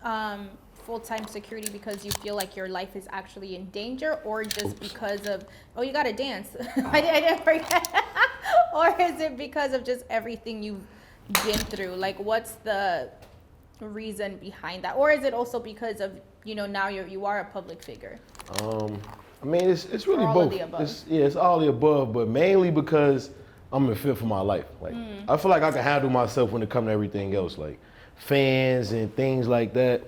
Speaker 2: have full-time security because you feel like your life is actually in danger, or just because of, oh, you gotta dance. I didn't forget. Or is it because of just everything you've been through? Like, what's the reason behind that? Or is it also because of, you know, now you are a public figure?
Speaker 1: I mean, it's really
Speaker 2: all
Speaker 1: both.
Speaker 2: of the above.
Speaker 1: It's all the above, but mainly because I'm in fear for my life. Like, I feel like I can handle myself when it comes to everything else, like fans and things like that.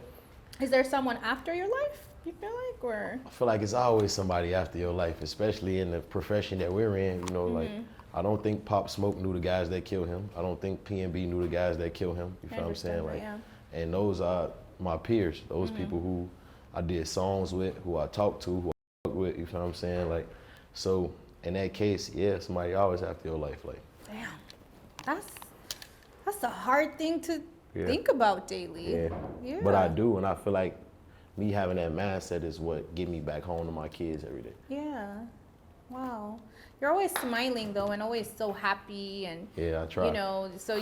Speaker 2: Is there someone after your life, you feel like, or?
Speaker 1: I feel like it's always somebody after your life, especially in the profession that we're in. You know, like, I don't think Pop Smoke knew the guys that killed him. I don't think PNB knew the guys that killed him. You feel what I'm saying? Like,
Speaker 2: yeah.
Speaker 1: and those are my peers. Those people who I did songs with, who I talked to, who I worked with. You feel what I'm saying? Like, so in that case, yeah, somebody always after your life. Like,
Speaker 2: Damn, that's a hard thing to
Speaker 1: Yeah.
Speaker 2: think about daily.
Speaker 1: yeah.
Speaker 2: Yeah.
Speaker 1: But I do, and I feel like me having that mindset is what get me back home to my kids every day.
Speaker 2: Yeah. Wow. You're always smiling though, and always so happy, and
Speaker 1: Yeah, I try.
Speaker 2: you know, so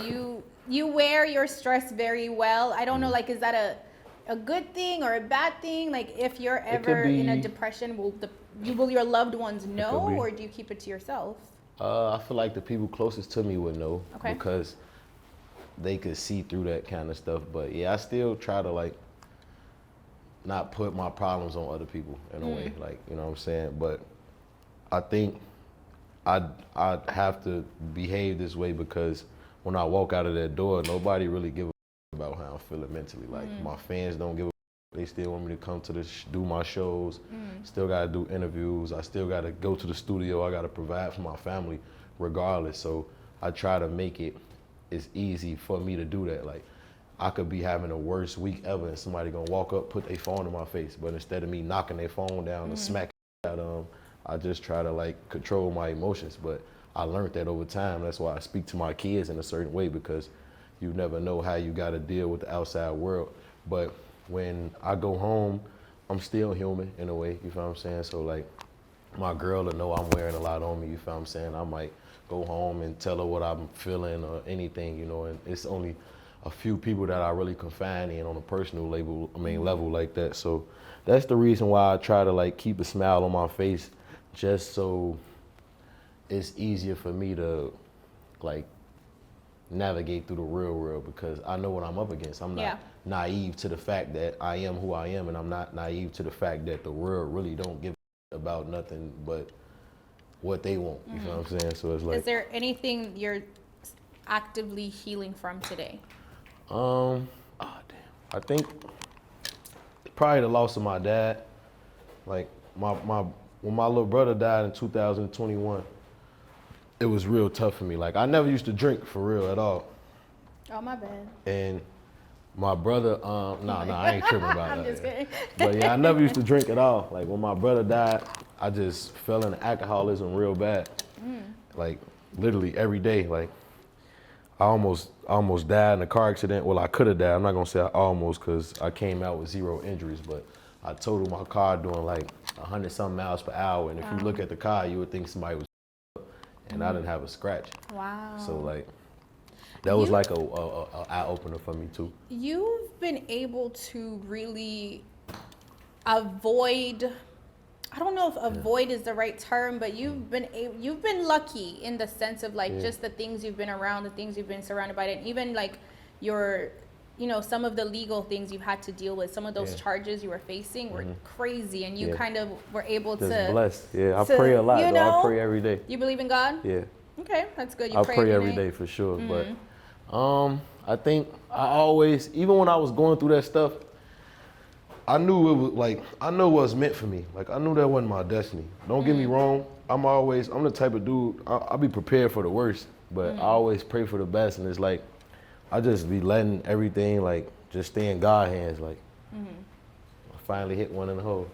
Speaker 2: you wear your stress very well. I don't know, like, is that a good thing or a bad thing? Like, if you're ever in a
Speaker 1: be.
Speaker 2: depression, will your loved ones know,
Speaker 1: be.
Speaker 2: or do you keep it to yourself?
Speaker 1: I feel like the people closest to me would know,
Speaker 2: Okay.
Speaker 1: because they could see through that kind of stuff. But yeah, I still try to like not put my problems on other people in a way, like, you know what I'm saying? But I think I have to behave this way because when I walk out of that door, nobody really give a about how I'm feeling mentally. Like, my fans don't give a they still want me to come to do my shows, still gotta do interviews, I still gotta go to the studio, I gotta provide for my family regardless. So I try to make it as easy for me to do that. Like, I could be having the worst week ever and somebody gonna walk up, put their phone in my face, but instead of me knocking their phone down and smacking at them, I just try to like control my emotions. But I learned that over time. That's why I speak to my kids in a certain way, because you never know how you gotta deal with the outside world. But when I go home, I'm still human in a way, you feel what I'm saying? So like, my girl will know I'm wearing a lot on me, you feel what I'm saying? I might go home and tell her what I'm feeling or anything, you know, and it's only a few people that I really confide in on a personal level like that. So that's the reason why I try to like keep a smile on my face just so it's easier for me to like navigate through the real world, because I know what I'm up against. I'm not naive to the fact that I am who I am, and I'm not naive to the fact that the world really don't give a about nothing but what they want. You know what I'm saying? So it's like,
Speaker 2: is there anything you're actively healing from today?
Speaker 1: oh damn, I think probably the loss of my dad. Like when my little brother died in 2021, it was real tough for me. Like, I never used to drink for real at all.
Speaker 2: Oh, my bad.
Speaker 1: And my brother, I ain't tripping about
Speaker 2: I'm
Speaker 1: that.
Speaker 2: just kidding.
Speaker 1: But yeah, I never used to drink at all. Like, when my brother died, I just fell into alcoholism real bad. Like, literally every day. Like, I almost died in a car accident. Well, I could have died. I'm not gonna say I almost, because I came out with 0 injuries, but I totaled my car doing like 100-something miles per hour. And if you look at the car, you would think somebody was and I didn't have a scratch.
Speaker 2: Wow.
Speaker 1: So like, that was like a eye opener for me too.
Speaker 2: You've been able to really avoid, I don't know if avoid is the right term, but you've been lucky in the sense of like just the things you've been around, the things you've been surrounded by, and even like your, you know, some of the legal things you've had to deal with, some of those charges you were facing were crazy, and you kind of were able
Speaker 1: Just
Speaker 2: to.
Speaker 1: blessed. Yeah, I pray a lot.
Speaker 2: You
Speaker 1: though.
Speaker 2: know,
Speaker 1: I pray every day.
Speaker 2: You believe in God?
Speaker 1: Yeah.
Speaker 2: Okay, that's good. You
Speaker 1: I pray every day for sure. But I think I always, even when I was going through that stuff, I knew it was like, I know what's meant for me. Like, I knew that wasn't my destiny. Don't get me wrong. I'm the type of dude, I'll be prepared for the worst, but I always pray for the best. And it's like, I just be letting everything like just stay in God's hands. Like, I finally hit one in the hole.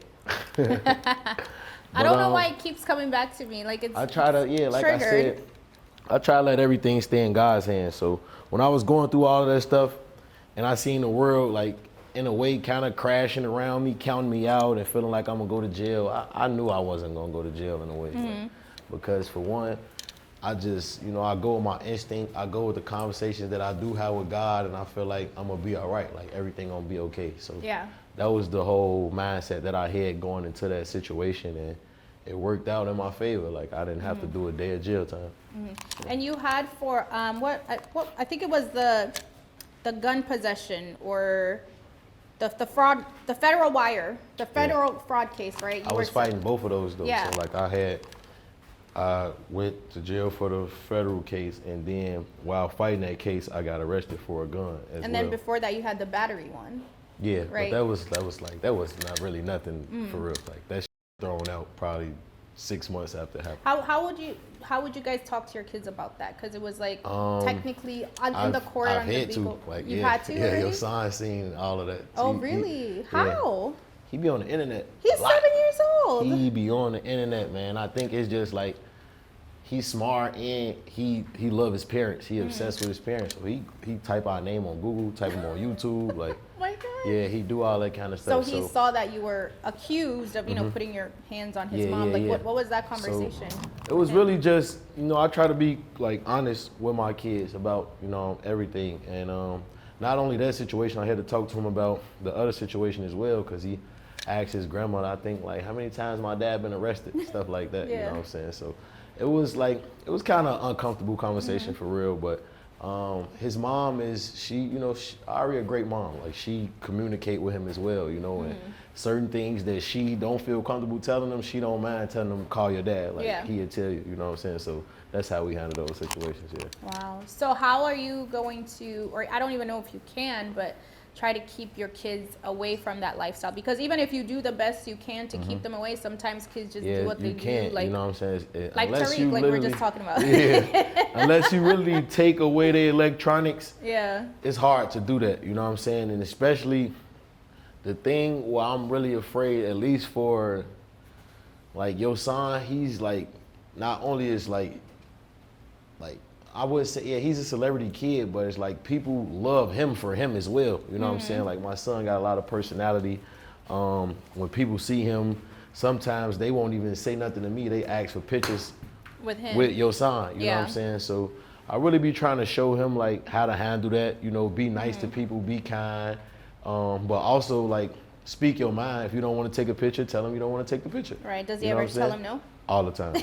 Speaker 2: I don't know why it keeps coming back to me. Like, it's,
Speaker 1: I try to, like
Speaker 2: triggered.
Speaker 1: I said, I try to let everything stay in God's hands. So when I was going through all of that stuff, and I seen the world like in a way kind of crashing around me, counting me out, and feeling like I'm gonna go to jail, I knew I wasn't gonna go to jail in a way. Like, because for one, I just, I go with my instinct. I go with the conversations that I do have with God, and I feel like I'm gonna be all right. Like, everything gonna be okay. So that was the whole mindset that I had going into that situation, and it worked out in my favor. Like, I didn't have to do a day of jail time.
Speaker 2: And you had for what I think it was the gun possession or the fraud, the federal fraud case, right?
Speaker 1: I was fighting both of those though.
Speaker 2: Yeah.
Speaker 1: So like I went to jail for the federal case, and then while fighting that case, I got arrested for a gun as well.
Speaker 2: And then before that, you had the battery one.
Speaker 1: Yeah,
Speaker 2: right?
Speaker 1: But that was not really nothing for real. Like, that shit thrown out probably 6 months after it happened.
Speaker 2: How would you guys talk to your kids about that? Because it was like technically in the court.
Speaker 1: I've had to. Like,
Speaker 2: you had to.
Speaker 1: Yeah,
Speaker 2: already?
Speaker 1: your son seen all of that.
Speaker 2: Oh, really? How?
Speaker 1: He be on the internet.
Speaker 2: He's 7 years old.
Speaker 1: He be on the internet, man. I think it's just like, he's smart, and he love his parents. He obsessed with his parents. So he type our name on Google, type him on YouTube, like.
Speaker 2: Oh my God.
Speaker 1: Yeah, he do all that kind of stuff.
Speaker 2: So he saw that you were accused of, putting your hands on his mom. What was that conversation?
Speaker 1: So it was really just, I try to be like honest with my kids about, everything. And not only that situation, I had to talk to him about the other situation as well, because he asked his grandma, I think, like, how many times my dad been arrested, stuff like that. You know what I'm saying? So it was kind of uncomfortable conversation for real, but his mom is, Ari a great mom. Like, she communicate with him as well, and certain things that she don't feel comfortable telling them, she don't mind telling them, call your dad. Like, he'll tell you, you know what I'm saying? So that's how we handle those situations,
Speaker 2: Wow. So how are you going to, or I don't even know if you can, but try to keep your kids away from that lifestyle? Because even if you do the best you can to keep them away, sometimes kids just do what they do. Like,
Speaker 1: you know what I'm saying?
Speaker 2: Like Tariq, like we were just talking about.
Speaker 1: Unless you really take away the electronics,
Speaker 2: yeah,
Speaker 1: it's hard to do that, you know what I'm saying? And especially the thing where I'm really afraid, at least for like your son, he's like, not only is like I would say, he's a celebrity kid, but it's like people love him for him as well. You know what I'm saying? Like, my son got a lot of personality. When people see him, sometimes they won't even say nothing to me. They ask for pictures
Speaker 2: with him,
Speaker 1: with your son. You know what I'm saying? So I really be trying to show him like how to handle that. Be nice to people, be kind, but also like speak your mind. If you don't want to take a picture, tell him you don't want to take the picture.
Speaker 2: Right. Does he
Speaker 1: You know
Speaker 2: ever
Speaker 1: what I'm
Speaker 2: tell
Speaker 1: saying?
Speaker 2: him no?
Speaker 1: All the time.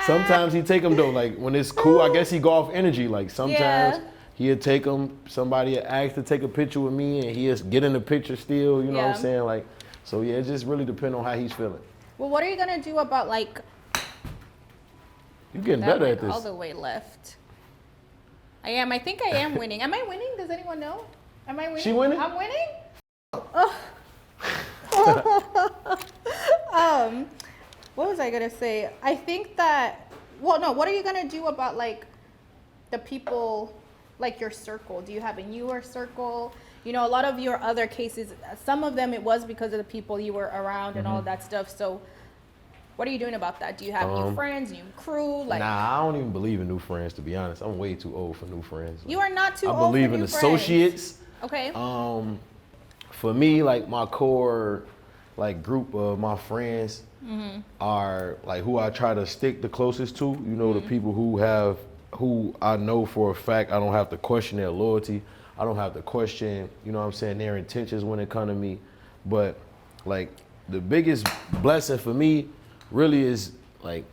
Speaker 1: Sometimes he take them though, like when it's cool, I guess he go off energy. Like sometimes he'll take them, somebody will ask to take a picture with me and he'll get in the picture still, you know what I'm saying? Like, so yeah, it just really depends on how he's feeling.
Speaker 2: Well, what are you gonna do about like
Speaker 1: You getting
Speaker 2: that
Speaker 1: better at
Speaker 2: mic
Speaker 1: this.
Speaker 2: all the way left? I am. I think I am winning. Am I winning? Does anyone know? Am I winning?
Speaker 1: She winning?
Speaker 2: I'm winning? What was I gonna say? I think that, well, no, what are you gonna do about like the people, like your circle? Do you have a newer circle? You know, a lot of your other cases, some of them it was because of the people you were around and all of that stuff. So what are you doing about that? Do you have new friends, new crew? Like,
Speaker 1: Nah, I don't even believe in new friends, to be honest. I'm way too old for new friends.
Speaker 2: you are not too
Speaker 1: I
Speaker 2: old
Speaker 1: believe
Speaker 2: for
Speaker 1: in
Speaker 2: new
Speaker 1: associates.
Speaker 2: friends. Okay.
Speaker 1: For me, like my core, like group of my friends are like who I try to stick the closest to. You know, the people who I know for a fact I don't have to question their loyalty. I don't have to question, you know what I'm saying, their intentions when it come to me. But like the biggest blessing for me really is like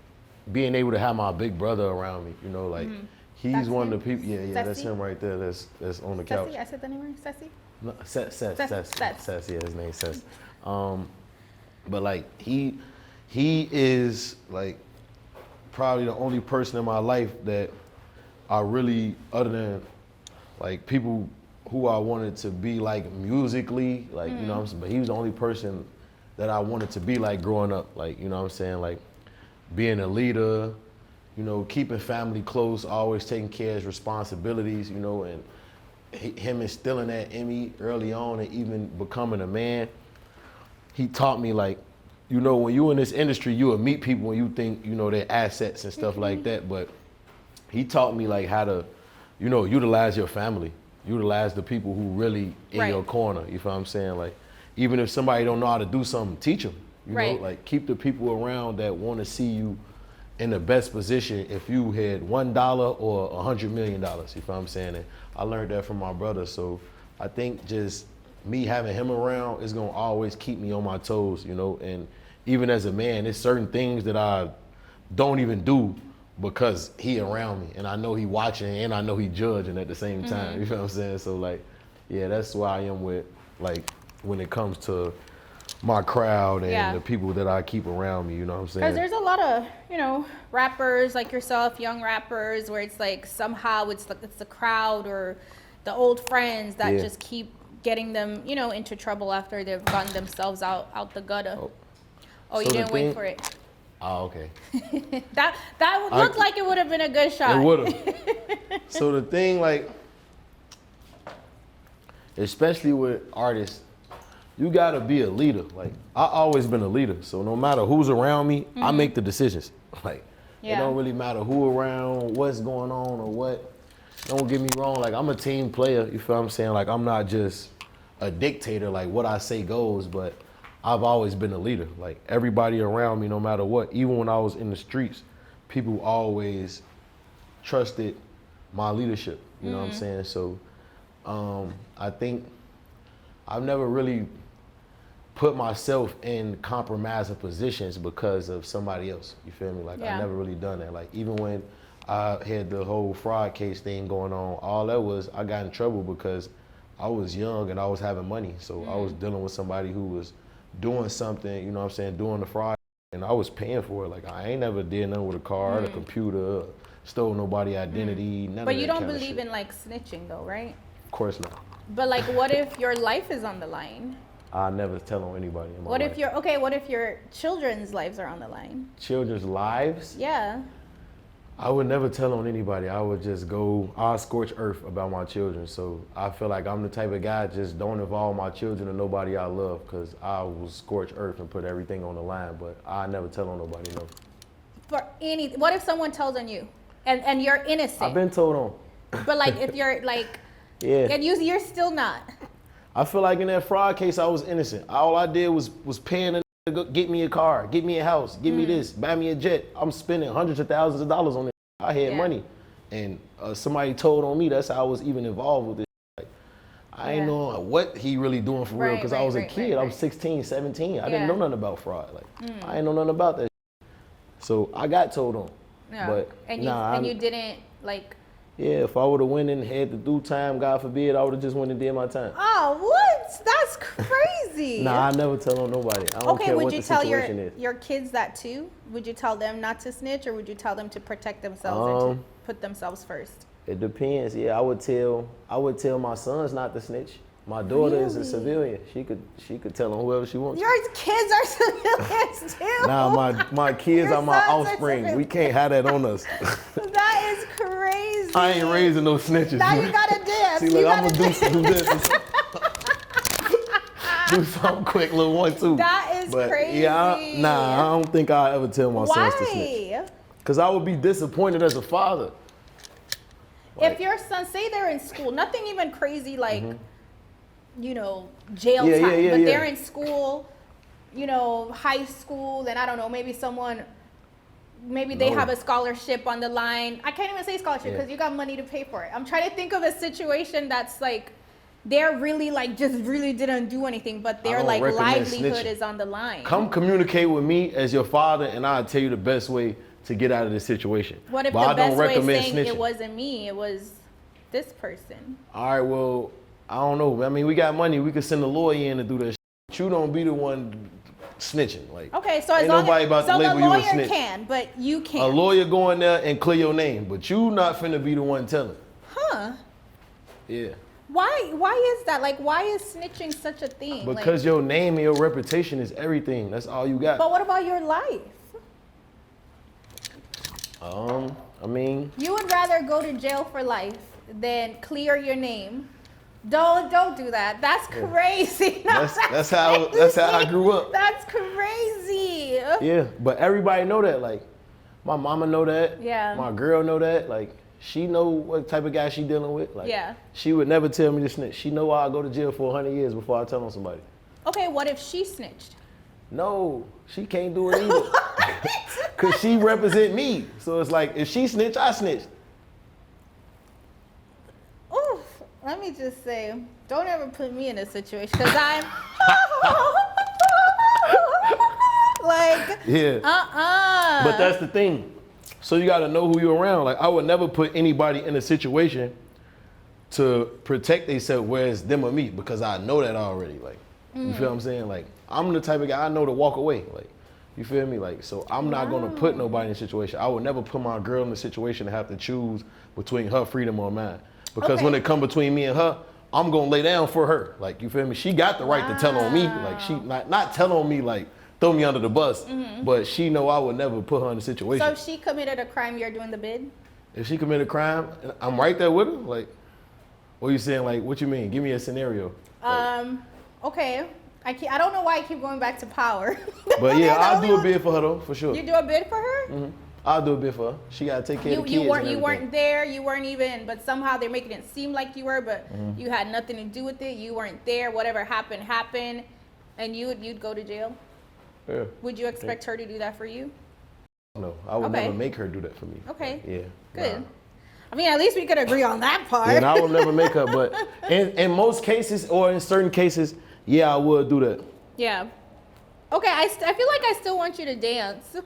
Speaker 1: being able to have my big brother around me. You know, like he's
Speaker 2: That's
Speaker 1: one
Speaker 2: him?
Speaker 1: of the people. Yeah, that's
Speaker 2: Ceci?
Speaker 1: him right there. That's on the couch.
Speaker 2: Ceci, I said the name right? Ceci?
Speaker 1: No, Seth, yeah, his name's Seth. But like he is like probably the only person in my life that I really, other than like people who I wanted to be like musically, like, you know what I'm saying, but he was the only person that I wanted to be like growing up, like, you know what I'm saying, like being a leader, you know, keeping family close, always taking care of his responsibilities, you know, and him instilling that in me early on and even becoming a man. He taught me like, you know, when you in this industry, you will meet people when you think, you know, they're assets and stuff like that. But he taught me like how to, you know, utilize your family, utilize the people who really in your corner. You feel what I'm saying? Like, even if somebody don't know how to do something, teach them. You know, like keep the people around that want to see you in the best position if you had $1 or $100 million. You feel what I'm saying? And I learned that from my brother. So I think just me having him around is gonna always keep me on my toes, you know. And even as a man, there's certain things that I don't even do because he around me, and I know he watching and I know he judging at the same time. You feel what I'm saying? So like, yeah, that's why I am with like when it comes to my crowd and the people that I keep around me. You know what I'm saying?
Speaker 2: Because there's a lot of, you know, rappers like yourself, young rappers, where it's like somehow it's the crowd or the old friends that just keep getting them, you know, into trouble after they've gotten themselves out the gutter. Oh, so you didn't wait for it.
Speaker 1: Oh, okay.
Speaker 2: that would look like it would have been a good shot.
Speaker 1: It would have. So the thing, like, especially with artists, you gotta be a leader. Like, I always been a leader. So no matter who's around me, I make the decisions. Like, it don't really matter who around, what's going on or what. Don't get me wrong, like I'm a team player, you feel what I'm saying? Like I'm not just a dictator, like what I say goes, but I've always been a leader. Like everybody around me, no matter what, even when I was in the streets, people always trusted my leadership, you know what I'm saying? So I think I've never really put myself in compromising positions because of somebody else, you feel me? Like I never really done that. Like even when I had the whole fraud case thing going on, all that was, I got in trouble because I was young and I was having money. So I was dealing with somebody who was doing something, you know what I'm saying, doing the fraud, and I was paying for it. Like I ain't never did nothing with a card, a computer, stole nobody identity, none of that.
Speaker 2: But you don't
Speaker 1: kind of
Speaker 2: believe
Speaker 1: shit.
Speaker 2: in like snitching though, right?
Speaker 1: Of course not.
Speaker 2: But like what if your life is on the line?
Speaker 1: I never tell on anybody in my
Speaker 2: What
Speaker 1: life.
Speaker 2: if what if your children's lives are on the line?
Speaker 1: Children's lives?
Speaker 2: Yeah.
Speaker 1: I would never tell on anybody. I would just go, I'll scorch earth about my children. So I feel like I'm the type of guy, just don't involve my children and nobody I love, because I will scorch earth and put everything on the line, but I never tell on nobody, no.
Speaker 2: What if someone tells on you and you're innocent?
Speaker 1: I've been told on.
Speaker 2: But like if you're like, and you're still not.
Speaker 1: I feel like in that fraud case, I was innocent. All I did was paying a nigga, go get me a car, get me a house, give me this, buy me a jet. I'm spending hundreds of thousands of dollars on it. I had money, and somebody told on me. That's how I was even involved with it. Like, I ain't know what he really doing for real because I was a kid. I was 16, 17. I didn't know nothing about fraud. Like I ain't know nothing about that. So I got told on.
Speaker 2: Yeah.
Speaker 1: But
Speaker 2: and you didn't like.
Speaker 1: Yeah, if I would have went in and had to do time, God forbid, I would have just went and did my time.
Speaker 2: Oh, what? That's crazy.
Speaker 1: Nah, I never tell on nobody. I don't care what the situation is.
Speaker 2: Would you tell your kids that too? Would you tell them not to snitch, or would you tell them to protect themselves and to put themselves first?
Speaker 1: It depends. Yeah, I would tell my sons not to snitch. My daughter is a civilian. She could tell on whoever she wants.
Speaker 2: Your kids are civilians too.
Speaker 1: Nah, my kids are my offspring. We can't have that on us.
Speaker 2: That is crazy.
Speaker 1: I ain't raising no snitches.
Speaker 2: Now you gotta dance.
Speaker 1: See, look, I'm gonna do this. Do something quick, little 1, 2.
Speaker 2: That is crazy.
Speaker 1: Yeah, I don't think I'll ever tell my sons to snitch.
Speaker 2: Why?
Speaker 1: Because I would be disappointed as a father.
Speaker 2: If your son, say they're in school, nothing even crazy like, jail time, but they're in school, high school, and I don't know, maybe they have a scholarship on the line. I can't even say scholarship because you got money to pay for it. I'm trying to think of a situation that's like, they're really like just really didn't do anything, but their like livelihood is on the line.
Speaker 1: Come communicate with me as your father, and I'll tell you the best way to get out of this situation.
Speaker 2: What if the best way is saying it wasn't me, it was this person?
Speaker 1: All right, well, I don't know. I mean, we got money. We could send a lawyer in to do that. You don't be the one snitching. Like,
Speaker 2: okay, so as long as the lawyer can, but you can't.
Speaker 1: A lawyer go in there and clear your name, but you not finna be the one telling.
Speaker 2: Huh?
Speaker 1: Yeah.
Speaker 2: Why is that? Like, why is snitching such a thing?
Speaker 1: Because your name and your reputation is everything. That's all you got.
Speaker 2: But what about your life?
Speaker 1: I mean,
Speaker 2: you would rather go to jail for life than clear your name. Don't do that. That's crazy.
Speaker 1: That's how I grew up.
Speaker 2: That's crazy.
Speaker 1: Yeah, but everybody know that. Like, my mama know that.
Speaker 2: Yeah.
Speaker 1: My girl know that. Like, she know what type of guy she dealing with. Like, she would never tell me to snitch. She know I'll go to jail for 100 years before I tell on somebody.
Speaker 2: Okay, what if she snitched?
Speaker 1: No, she can't do it either. Cause she represent me. So it's like, if she snitch, I snitch.
Speaker 2: Oof, let me just say, don't ever put me in a situation, cause I'm like, But that's the thing. So you gotta know who you're around. Like, I would never put anybody in a situation to protect themselves, whereas them or me, because I know that already. Like, you feel what I'm saying? Like, I'm the type of guy I know to walk away. Like, you feel me? Like, so I'm not gonna put nobody in a situation. I would never put my girl in a situation to have to choose between her freedom or mine. Because when it come between me and her, I'm gonna lay down for her. Like, you feel me? She got the right to tell on me. Like, she not tell on me like throw me under the bus, but she know I would never put her in a situation. So if she committed a crime, you're doing the bid?
Speaker 1: If she committed a crime, I'm right there with her? Like, what are you saying? Like, what you mean? Give me a scenario.
Speaker 2: Okay. I don't know why I keep going back to power.
Speaker 1: But yeah, I'll do a bid for her though, for sure.
Speaker 2: You do a bid for her?
Speaker 1: Mm-hmm. I'll do a bid for her. She gotta take care of the kids.
Speaker 2: You weren't there, you weren't even, but somehow they're making it seem like you were, but you had nothing to do with it. You weren't there. Whatever happened, and you'd go to jail.
Speaker 1: Yeah.
Speaker 2: Would you expect her to do that for you?
Speaker 1: No, I would never make her do that for me.
Speaker 2: Okay.
Speaker 1: Yeah.
Speaker 2: Good.
Speaker 1: Nah.
Speaker 2: I mean, at least we could agree on that part.
Speaker 1: Yeah, and I would never make her, but in most cases or in certain cases, yeah, I would do that.
Speaker 2: Yeah. Okay, I feel like I still want you to dance.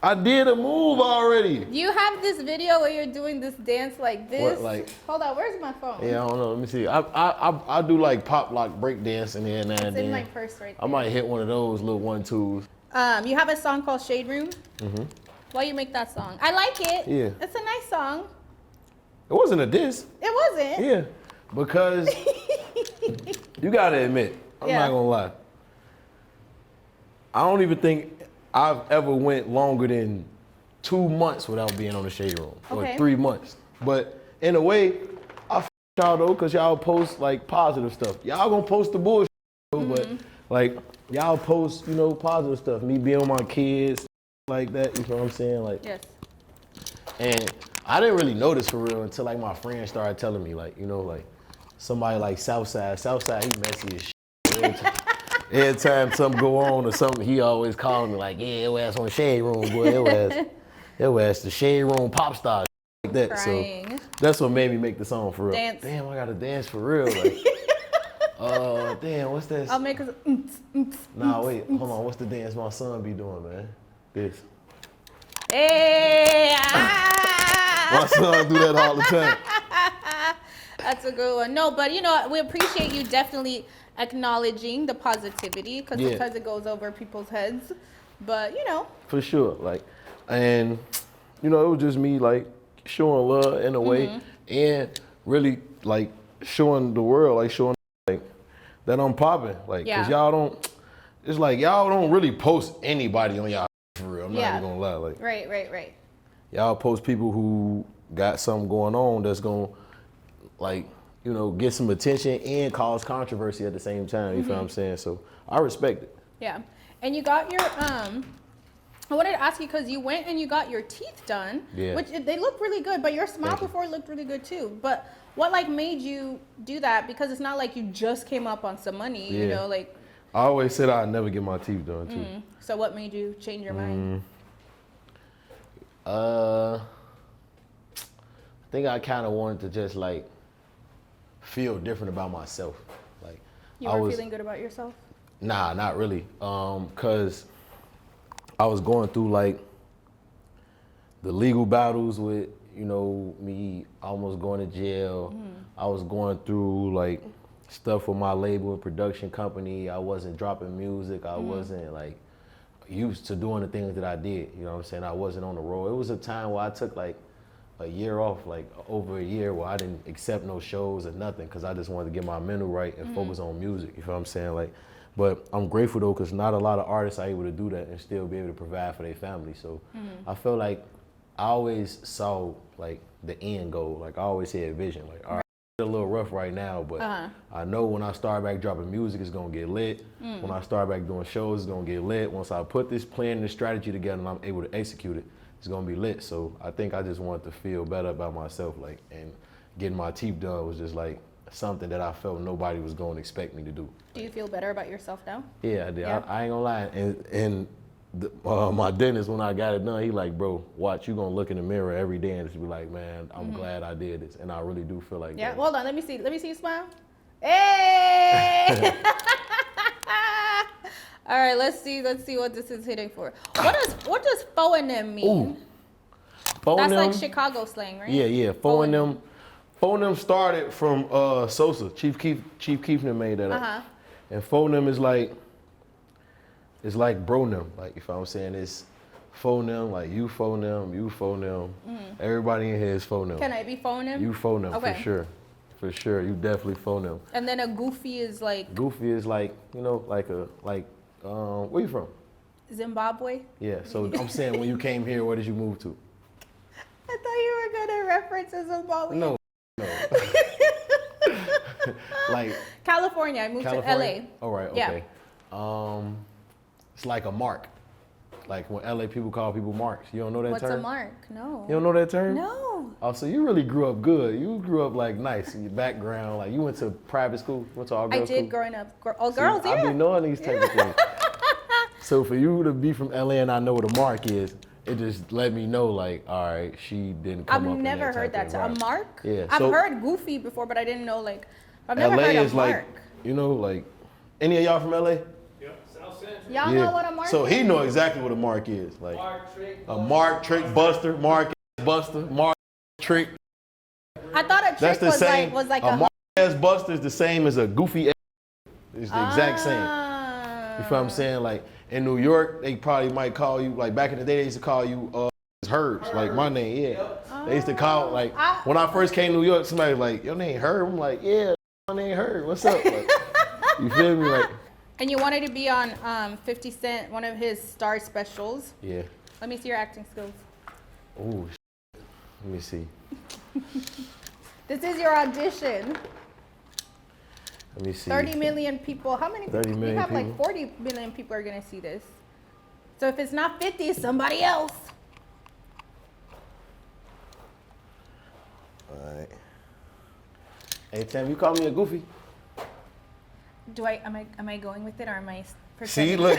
Speaker 1: I did a move already.
Speaker 2: You have this video where you're doing this dance like this.
Speaker 1: What, like?
Speaker 2: Hold on, where's my phone?
Speaker 1: Yeah, I don't know. Let me see. I do like pop lock break dance and then
Speaker 2: It's in my purse right there.
Speaker 1: I might hit one of those little 1-2s.
Speaker 2: You have a song called Shade Room. Mm-hmm. Why you make that song? I like it.
Speaker 1: Yeah.
Speaker 2: It's a nice song.
Speaker 1: It wasn't a diss.
Speaker 2: It wasn't.
Speaker 1: Yeah, because you gotta admit, I'm not gonna lie. I don't even think I've ever went longer than 2 months without being on the Shade Room, or 3 months. But in a way, I f y'all though, cause y'all post like positive stuff. Y'all gonna post the bullshit, but like y'all post, positive stuff. Me being with my kids, like that. You know what I'm saying? Like,
Speaker 2: yes.
Speaker 1: And I didn't really notice for real until like my friends started telling me, like, like somebody like Southside, he messy as shit. Every time something go on or something, he always calling me like, yeah, your ass on the Shade Room, boy. Your ass the Shade Room pop star, like that.
Speaker 2: Crying.
Speaker 1: So that's what made me make the song for real.
Speaker 2: Dance.
Speaker 1: Damn, I gotta dance for real. Like, Damn, what's this?
Speaker 2: I'll make us.
Speaker 1: Nah, wait, hold on. What's the dance my son be doing, man? This.
Speaker 2: Hey!
Speaker 1: My son do that all the time.
Speaker 2: That's a good one. No, but you know, we appreciate you definitely acknowledging the positivity because sometimes it goes over people's heads. But you know,
Speaker 1: for sure, like, and you know, it was just me like showing love in a way, and really like showing the world, like showing like that I'm popping, like, cause y'all don't. It's like y'all don't really post anybody on y'all for real. I'm not even gonna lie, like.
Speaker 2: Right.
Speaker 1: Y'all post people who got something going on that's gonna, like, you know, get some attention and cause controversy at the same time. You feel what I'm saying? So I respect it.
Speaker 2: Yeah, and you got your I wanted to ask you because you went and you got your teeth done, which they look really good. But your smile before looked really good too. But what like made you do that? Because it's not like you just came up on some money. You know, like.
Speaker 1: I always said I'd never get my teeth done too.
Speaker 2: So what made you change your mind?
Speaker 1: I think I kind of wanted to just like feel different about myself. Like
Speaker 2: you weren't feeling good about yourself?
Speaker 1: Nah, not really. Cause I was going through like the legal battles with, you know, me almost going to jail. I was going through like stuff with my label and production company. I wasn't dropping music. I wasn't like used to doing the things that I did. You know what I'm saying? I wasn't on the road. It was a time where I took like a year off, like over a year, where I didn't accept no shows or nothing because I just wanted to get my mental right and focus on music. You feel what I'm saying? Like, but I'm grateful though, because not a lot of artists are able to do that and still be able to provide for their family. So I feel like I always saw like the end goal. Like I always had a vision. Like, all right, it's a little rough right now, but I know when I start back dropping music, it's gonna get lit. When I start back doing shows, it's gonna get lit. Once I put this plan and this strategy together and I'm able to execute it, it's gonna be lit. So I think I just wanted to feel better about myself, like, and getting my teeth done was just like something that I felt nobody was gonna expect me to do.
Speaker 2: Do you feel better about yourself now?
Speaker 1: Yeah, I did. I ain't gonna lie. And my dentist, when I got it done, he like, bro, watch, you gonna look in the mirror every day and just be like, man, I'm glad I did this. And I really do feel like that.
Speaker 2: Hold on, let me see you smile. Hey! All right, let's see what this is hitting for. What does phonem mean?
Speaker 1: Phonem,
Speaker 2: that's like Chicago slang, right?
Speaker 1: Yeah. Phonem started from Sosa. Chief Keef made that up. And phonem is like, it's like bronem. Like, if I'm saying it's phonem, like you phonem. Everybody in here is phonem.
Speaker 2: Can I be phonem?
Speaker 1: You phonem, for sure. You definitely phonem.
Speaker 2: And then a goofy is like?
Speaker 1: Goofy is like, you know, where you from?
Speaker 2: Zimbabwe.
Speaker 1: Yeah, so I'm saying when you came here, where did you move to?
Speaker 2: I thought you were gonna reference Zimbabwe.
Speaker 1: No. Like
Speaker 2: California. I moved to LA.
Speaker 1: All right, okay. It's like a mark. Like when LA people call people marks. You don't know that term?
Speaker 2: What's a mark? No.
Speaker 1: You don't know that term?
Speaker 2: No.
Speaker 1: Oh, so you really grew up good. You grew up like nice in your background. Like you went to private school, went to all girls school?
Speaker 2: I did growing up. All girls,
Speaker 1: I be knowing these type of things. So for you to be from LA and I know what a mark is, it just let me know, like, all right, she didn't come up in that type of
Speaker 2: I've never heard that term. A mark?
Speaker 1: Yeah.
Speaker 2: I've heard goofy before, but I didn't know, like, I've never heard of mark.
Speaker 1: Like, you know, like, any of y'all from LA?
Speaker 4: Yep, South Central.
Speaker 2: Y'all know what a mark is?
Speaker 1: So he know exactly what a mark is. Like, mark, trick, buster, mark, buster, mark, trick.
Speaker 2: I thought a trick was like
Speaker 1: a mark ass buster is the same as a goofy ass. It's the exact same. You feel what I'm saying? Like, in New York, they probably might call you, like back in the day, they used to call you Herb, like my name, They used to call, like, when I first came to New York, somebody was like, your name Herb? I'm like, yeah, my name Herb, what's up? Like, you feel me? Like,
Speaker 2: and you wanted to be on 50 Cent, one of his star specials.
Speaker 1: Yeah.
Speaker 2: Let me see your acting skills.
Speaker 1: Oh, let me see.
Speaker 2: This is your audition.
Speaker 1: Let me see.
Speaker 2: 30 million people. How many?
Speaker 1: 30 million
Speaker 2: we have
Speaker 1: people?
Speaker 2: like 40 million people are gonna see this. So if it's not 50, it's somebody else.
Speaker 1: All right. Hey, Tim, you call me a goofy?
Speaker 2: Am I going with it or am I?
Speaker 1: See, look,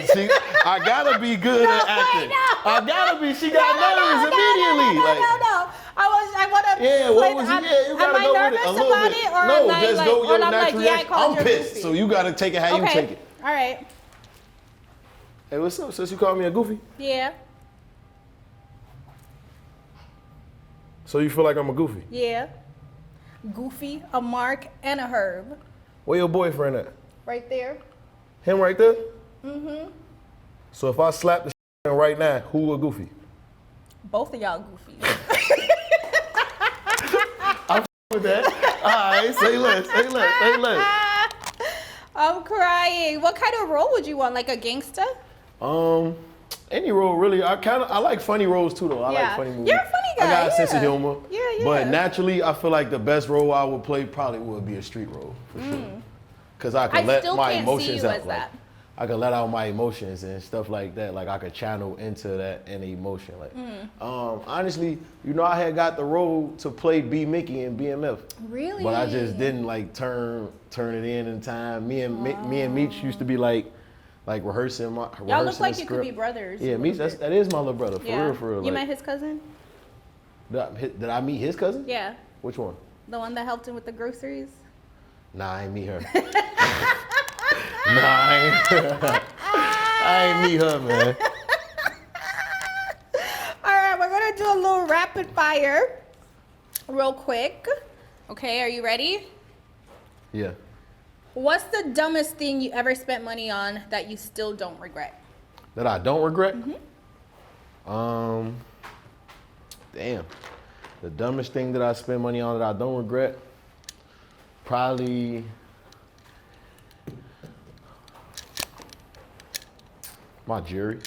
Speaker 1: I gotta be good at acting. I gotta be. She got nervous immediately.
Speaker 2: No. I'm want to.
Speaker 1: Yeah, what was it? Yeah, you gotta
Speaker 2: am
Speaker 1: go
Speaker 2: I
Speaker 1: with it
Speaker 2: nervous
Speaker 1: a little
Speaker 2: about
Speaker 1: bit.
Speaker 2: it, or
Speaker 1: No,
Speaker 2: am I
Speaker 1: just
Speaker 2: like,
Speaker 1: go
Speaker 2: or
Speaker 1: your
Speaker 2: I'm
Speaker 1: natural
Speaker 2: like, yeah, I
Speaker 1: reaction.
Speaker 2: called
Speaker 1: I'm
Speaker 2: you
Speaker 1: pissed,
Speaker 2: goofy.
Speaker 1: so you gotta take it how you
Speaker 2: Okay.
Speaker 1: take it.
Speaker 2: All right.
Speaker 1: Hey, what's up, sis? You call me a goofy?
Speaker 2: Yeah.
Speaker 1: So you feel like I'm a goofy?
Speaker 2: Yeah. Goofy, a Mark, and a Herb.
Speaker 1: Where your boyfriend at?
Speaker 2: Right there.
Speaker 1: Him right there?
Speaker 2: Mm-hmm.
Speaker 1: So if I slap the shit right now, who a goofy?
Speaker 2: Both of y'all goofy.
Speaker 1: I'm with that. All right, say less, say less, say less.
Speaker 2: I'm crying. What kind of role would you want? Like a gangster?
Speaker 1: Any role really. I like funny roles too though. I like funny movies.
Speaker 2: You're a funny guy.
Speaker 1: I got a sense of humor.
Speaker 2: Yeah, yeah.
Speaker 1: But naturally, I feel like the best role I would play probably would be a street role for sure. Cause I can let my emotions out. Like, I can let out my emotions and stuff like that. Like I could channel into that and emotion. Like, honestly, you know, I had got the role to play B Mickey in BMF.
Speaker 2: Really?
Speaker 1: But I just didn't like turn it in time. Me and Meech used to be like rehearsing my rehearsing
Speaker 2: Y'all look like
Speaker 1: the
Speaker 2: you
Speaker 1: script.
Speaker 2: could be brothers.
Speaker 1: Yeah, Meech, that is my little brother, for real, for real.
Speaker 2: You met his cousin?
Speaker 1: Did I meet his cousin?
Speaker 2: Yeah.
Speaker 1: Which one?
Speaker 2: The one that helped him with the groceries?
Speaker 1: Nah, I ain't meet her. Nah, I ain't meet her, man.
Speaker 2: All right, we're gonna do a little rapid fire real quick. Okay, are you ready?
Speaker 1: Yeah.
Speaker 2: What's the dumbest thing you ever spent money on that you still don't regret?
Speaker 1: That I don't regret?
Speaker 2: Mm-hmm.
Speaker 1: Damn. The dumbest thing that I spend money on that I don't regret? Probably my jewelry.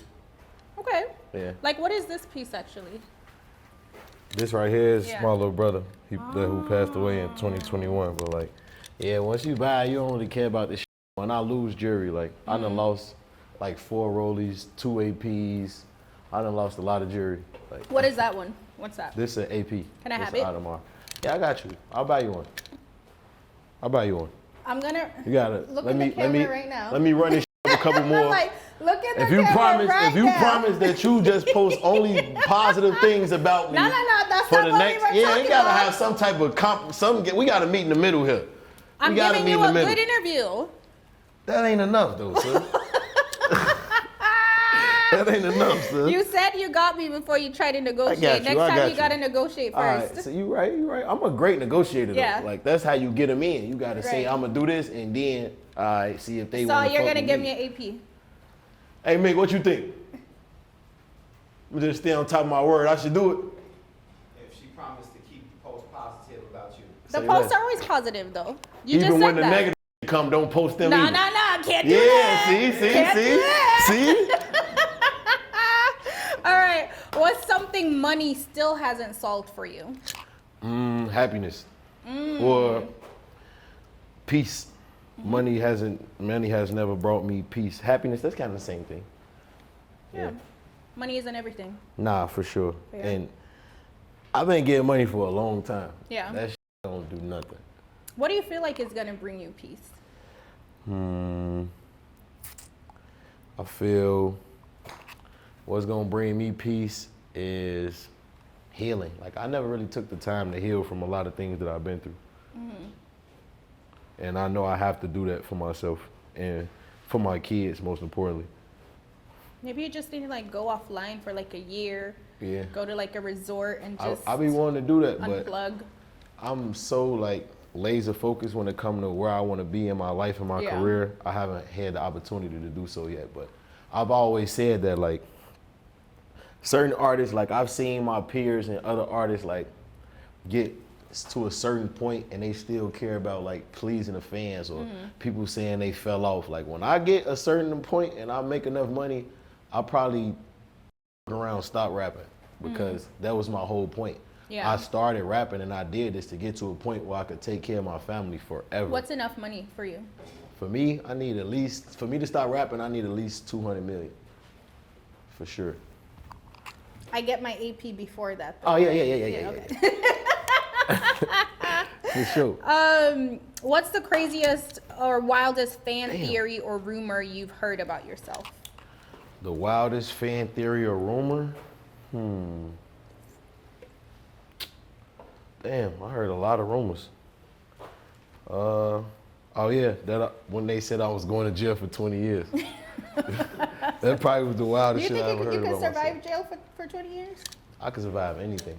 Speaker 2: Okay.
Speaker 1: Yeah.
Speaker 2: Like, what is this piece actually?
Speaker 1: This right here is
Speaker 2: Yeah.
Speaker 1: my little brother. Who passed away in 2021. But like, yeah, once you buy, you don't really care about this shit. When I lose jewelry, like I done lost like 4 rollies, 2 APs. I done lost a lot of jewelry. Like,
Speaker 2: What is that one? What's that?
Speaker 1: this is an AP.
Speaker 2: Can I
Speaker 1: This
Speaker 2: have
Speaker 1: is
Speaker 2: it?
Speaker 1: Audemars. Yeah, I got you. I'll buy you one. I'll buy you one.
Speaker 2: I'm gonna
Speaker 1: You gotta
Speaker 2: look
Speaker 1: let
Speaker 2: at
Speaker 1: me
Speaker 2: the camera right now.
Speaker 1: let me run this up a couple
Speaker 2: I'm
Speaker 1: more.
Speaker 2: like, look at the
Speaker 1: If you
Speaker 2: camera
Speaker 1: promise,
Speaker 2: right
Speaker 1: if you
Speaker 2: now.
Speaker 1: promise that you just post only positive things about me
Speaker 2: No, that's
Speaker 1: for
Speaker 2: not
Speaker 1: the
Speaker 2: what
Speaker 1: next,
Speaker 2: we were
Speaker 1: yeah,
Speaker 2: talking
Speaker 1: you gotta
Speaker 2: about.
Speaker 1: have some type of we gotta meet in the middle here.
Speaker 2: I'm
Speaker 1: we gotta
Speaker 2: giving
Speaker 1: meet
Speaker 2: you
Speaker 1: in the
Speaker 2: a
Speaker 1: middle.
Speaker 2: good interview.
Speaker 1: That ain't enough though, sir. That ain't enough, sir.
Speaker 2: You said you got me before you tried to negotiate.
Speaker 1: got you,
Speaker 2: Next
Speaker 1: I
Speaker 2: time
Speaker 1: got
Speaker 2: you
Speaker 1: you.
Speaker 2: gotta negotiate
Speaker 1: All
Speaker 2: first.
Speaker 1: right, so you right. I'm a great negotiator though.
Speaker 2: Yeah.
Speaker 1: Like that's how you get them in. You gotta say
Speaker 2: Right.
Speaker 1: I'm gonna do this and then all right, see if they
Speaker 2: So
Speaker 1: want to
Speaker 2: you're
Speaker 1: fuck
Speaker 2: gonna
Speaker 1: with
Speaker 2: give
Speaker 1: me.
Speaker 2: me an AP.
Speaker 1: Hey Mick, what you think? We just stay on top of my word. I should do it.
Speaker 4: If she promised to keep the post positive about you.
Speaker 2: The
Speaker 1: Say
Speaker 2: posts
Speaker 1: less.
Speaker 2: are always positive though. You
Speaker 1: Even
Speaker 2: just
Speaker 1: when
Speaker 2: said
Speaker 1: the
Speaker 2: that.
Speaker 1: negative come, don't post them
Speaker 2: No,
Speaker 1: either.
Speaker 2: can't do
Speaker 1: Yeah,
Speaker 2: that.
Speaker 1: see,
Speaker 2: Can't do that.
Speaker 1: see.
Speaker 2: All right, what's something money still hasn't solved for you?
Speaker 1: Happiness or peace. Money has never brought me peace. Happiness, that's kind of the same thing.
Speaker 2: Yeah. Money isn't everything.
Speaker 1: Nah, for sure.
Speaker 2: Fair.
Speaker 1: And I've been getting money for a long time.
Speaker 2: Yeah.
Speaker 1: That shit don't do nothing.
Speaker 2: What do you feel like is gonna bring you peace?
Speaker 1: I feel what's gonna bring me peace is healing. Like I never really took the time to heal from a lot of things that I've been through. And I know I have to do that for myself and for my kids, most importantly.
Speaker 2: Maybe you just need to like go offline for like a year.
Speaker 1: Yeah.
Speaker 2: Go to like a resort and just
Speaker 1: I be wanting to do that, but
Speaker 2: unplug.
Speaker 1: I'm so like laser focused when it comes to where I want to be in my life and my
Speaker 2: Yeah.
Speaker 1: career. I haven't had the opportunity to do so yet, but I've always said that like certain artists, like I've seen my peers and other artists like get to a certain point and they still care about like pleasing the fans or people saying they fell off. Like when I get a certain point and I make enough money, I'll probably around stop rapping because that was my whole point.
Speaker 2: Yeah.
Speaker 1: I started rapping and I did this to get to a point where I could take care of my family forever.
Speaker 2: What's enough money for you?
Speaker 1: For me, for me to start rapping, I need at least 200 million. For sure.
Speaker 2: I get my AP before that. Though.
Speaker 1: Oh yeah.
Speaker 2: Okay.
Speaker 1: For sure.
Speaker 2: What's the craziest or wildest fan theory or rumor you've heard about yourself?
Speaker 1: The wildest fan theory or rumor? Damn, I heard a lot of rumors. Oh yeah, when they said I was going to jail for 20 years. That probably was the
Speaker 2: Do
Speaker 1: wildest
Speaker 2: you
Speaker 1: shit I
Speaker 2: think
Speaker 1: ever
Speaker 2: you
Speaker 1: heard
Speaker 2: could
Speaker 1: about
Speaker 2: survive
Speaker 1: myself.
Speaker 2: jail for 20 years?
Speaker 1: I could survive anything.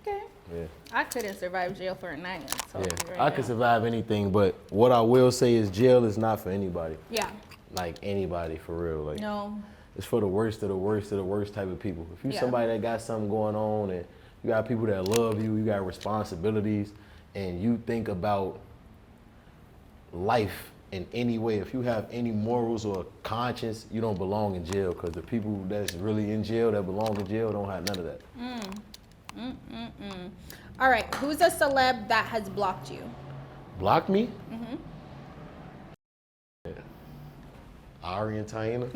Speaker 2: Okay.
Speaker 1: Yeah.
Speaker 2: I couldn't survive jail for a night. So
Speaker 1: Yeah,
Speaker 2: right
Speaker 1: I
Speaker 2: now.
Speaker 1: could survive anything, but what I will say is jail is not for anybody.
Speaker 2: Yeah.
Speaker 1: Like anybody, for real. Like
Speaker 2: No.
Speaker 1: it's for the worst of the worst of the worst type of people. If you
Speaker 2: Yeah.
Speaker 1: somebody that got something going on and you got people that love you, you got responsibilities, and you think about life in any way, if you have any morals or conscience, you don't belong in jail, because the people that's really in jail, that belong in jail, don't have none of that.
Speaker 2: All right. Who's a celeb that has blocked you?
Speaker 1: Block me? Mm-hmm. Yeah. Ari and Taina.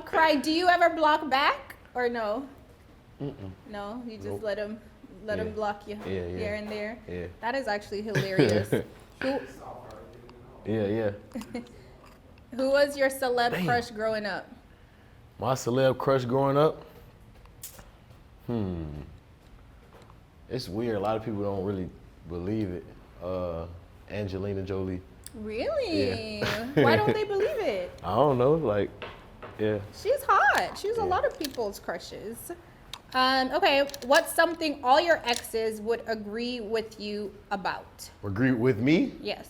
Speaker 2: Cry. Do you ever block back or no? No, you just
Speaker 1: Nope.
Speaker 2: let him
Speaker 1: Yeah.
Speaker 2: block you
Speaker 1: Yeah, yeah.
Speaker 2: here and there.
Speaker 1: Yeah.
Speaker 2: That is actually hilarious. who
Speaker 1: Yeah.
Speaker 2: who was your celeb
Speaker 1: Damn.
Speaker 2: crush growing up?
Speaker 1: My celeb crush growing up? It's weird. A lot of people don't really believe it. Angelina Jolie.
Speaker 2: Really?
Speaker 1: Yeah.
Speaker 2: Why don't they believe it?
Speaker 1: I don't know. Like, yeah.
Speaker 2: She's hot. She's a lot of people's crushes. Okay, what's something all your exes would agree with you about?
Speaker 1: Agree with me?
Speaker 2: Yes.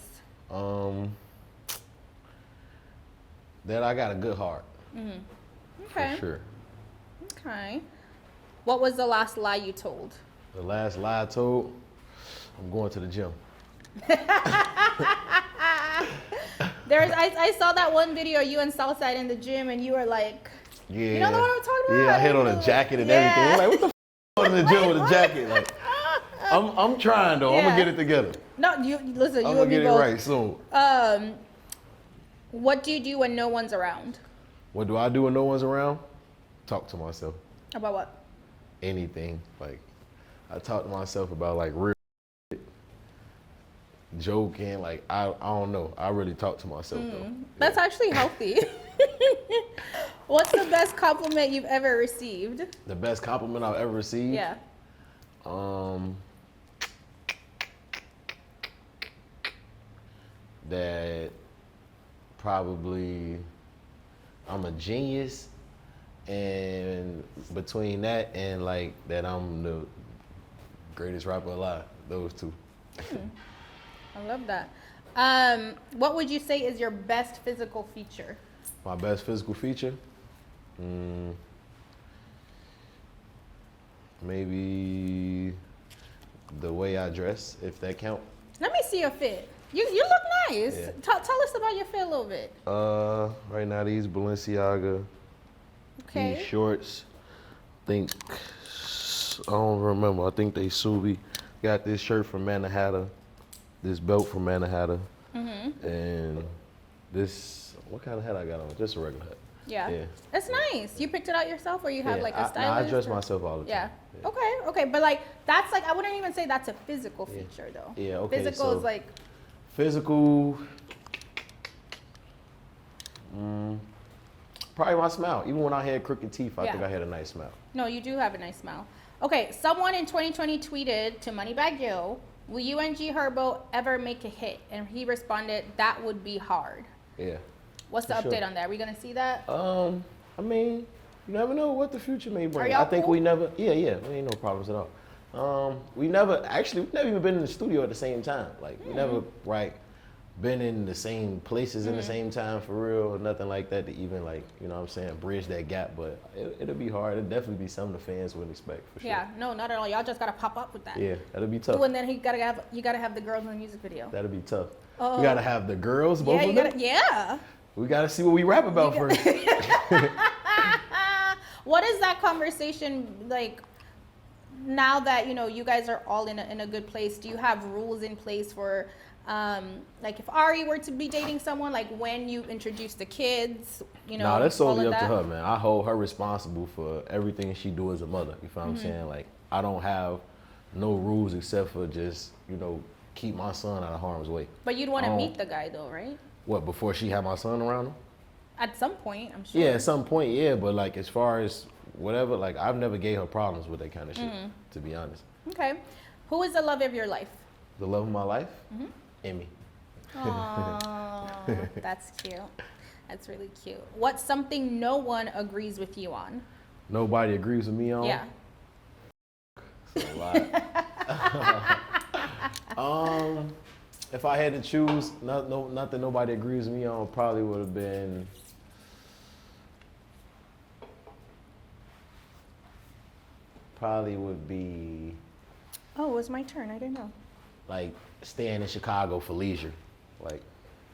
Speaker 1: That I got a good heart.
Speaker 2: Okay.
Speaker 1: For sure.
Speaker 2: Okay. What was the last lie you told?
Speaker 1: The last lie I told, I'm going to the gym.
Speaker 2: I saw that one video you and Southside in the gym and you were like,
Speaker 1: Yeah.
Speaker 2: you know what I'm talking about?
Speaker 1: Yeah, I hit on a jacket and everything. I'm like, what the f in the gym with a jacket? Like, I'm trying though. I'm
Speaker 2: Yeah.
Speaker 1: gonna get it together.
Speaker 2: No, you listen,
Speaker 1: I'm
Speaker 2: you
Speaker 1: gonna
Speaker 2: and me
Speaker 1: get it
Speaker 2: both.
Speaker 1: right soon.
Speaker 2: What do you do when no one's around?
Speaker 1: What do I do when no one's around? Talk to myself.
Speaker 2: About what?
Speaker 1: Anything. Like, I talk to myself about like real shit, joking. Like, I don't know. I really talk to myself though.
Speaker 2: That's actually healthy. What's the best compliment you've ever received?
Speaker 1: The best compliment I've ever received.
Speaker 2: Yeah.
Speaker 1: That probably I'm a genius, and between that and like that I'm the greatest rapper alive. Those two.
Speaker 2: I love that. What would you say is your best physical feature?
Speaker 1: My best physical feature? Maybe the way I dress, if that count.
Speaker 2: Let me see your fit. You look nice.
Speaker 1: Yeah.
Speaker 2: Tell us about your fit a little bit.
Speaker 1: Right now these Balenciaga,
Speaker 2: Okay.
Speaker 1: these shorts. I don't remember. I think they Subi. Got this shirt from Manhattan, this belt from Manhattan, and this. What kind of hat I got on? Just a regular hat.
Speaker 2: Yeah.
Speaker 1: Yeah.
Speaker 2: It's nice. You picked it out yourself, or you have
Speaker 1: Yeah,
Speaker 2: like a
Speaker 1: I
Speaker 2: stylist?
Speaker 1: dress
Speaker 2: or-
Speaker 1: myself all the time.
Speaker 2: Yeah. Okay. But like that's like I wouldn't even say that's a physical feature though.
Speaker 1: Yeah, okay,
Speaker 2: Physical
Speaker 1: so-
Speaker 2: is like
Speaker 1: Physical. Probably my smile. Even when I had crooked teeth, I
Speaker 2: Yeah.
Speaker 1: think I had a nice smile.
Speaker 2: no, you do have a nice smile. Okay, someone in 2020 tweeted to Moneybag Joe, "Will you and G Herbo ever make a hit?" And he responded, "That would be hard."
Speaker 1: Yeah.
Speaker 2: What's the
Speaker 1: For sure.
Speaker 2: update on that? Are we gonna see that?
Speaker 1: I mean, you never know what the future may bring.
Speaker 2: Are y'all
Speaker 1: I think
Speaker 2: cool?
Speaker 1: we never. Yeah. We ain't no problems at all. We've never even been in the studio at the same time. Like we never been in the same places in the same time for real, or nothing like that to even like, you know what I'm saying, bridge that gap. But it'll be hard. It'll definitely be something the fans wouldn't expect for sure.
Speaker 2: Yeah, no, not at all. Y'all just gotta pop up with that.
Speaker 1: Yeah, that'll be tough.
Speaker 2: Ooh, and then you gotta have the girls in the music video.
Speaker 1: That'll be tough.
Speaker 2: Oh.
Speaker 1: We gotta have the girls, both
Speaker 2: Yeah,
Speaker 1: of
Speaker 2: you
Speaker 1: them.
Speaker 2: gotta. Yeah.
Speaker 1: We gotta see what we rap about first.
Speaker 2: What is that conversation like? Now that you guys are all in a good place, do you have rules in place for, like if Ari were to be dating someone, like when you introduce the kids,
Speaker 1: Nah, that's
Speaker 2: all
Speaker 1: solely
Speaker 2: of
Speaker 1: up to
Speaker 2: that?
Speaker 1: her, man. I hold her responsible for everything she do as a mother. You feel what I'm saying? Like, I don't have no rules except for just, keep my son out of harm's way.
Speaker 2: But you'd want to
Speaker 1: Um,
Speaker 2: meet the guy though, right?
Speaker 1: What, before she had my son around him?
Speaker 2: At some point, I'm sure.
Speaker 1: Yeah, at some point, yeah. But like as far as whatever, like I've never gave her problems with that kind of shit, to be honest.
Speaker 2: Okay. Who is the love of your life?
Speaker 1: The love of my life? Emmy.
Speaker 2: Aww, that's cute. That's really cute. What's something no one agrees with you on?
Speaker 1: Nobody agrees with me on?
Speaker 2: Yeah.
Speaker 1: That's a lot. If I had to choose, nothing nobody agrees with me on, probably would have been
Speaker 2: Oh, it was my turn. I didn't know.
Speaker 1: like staying in Chicago for leisure. Like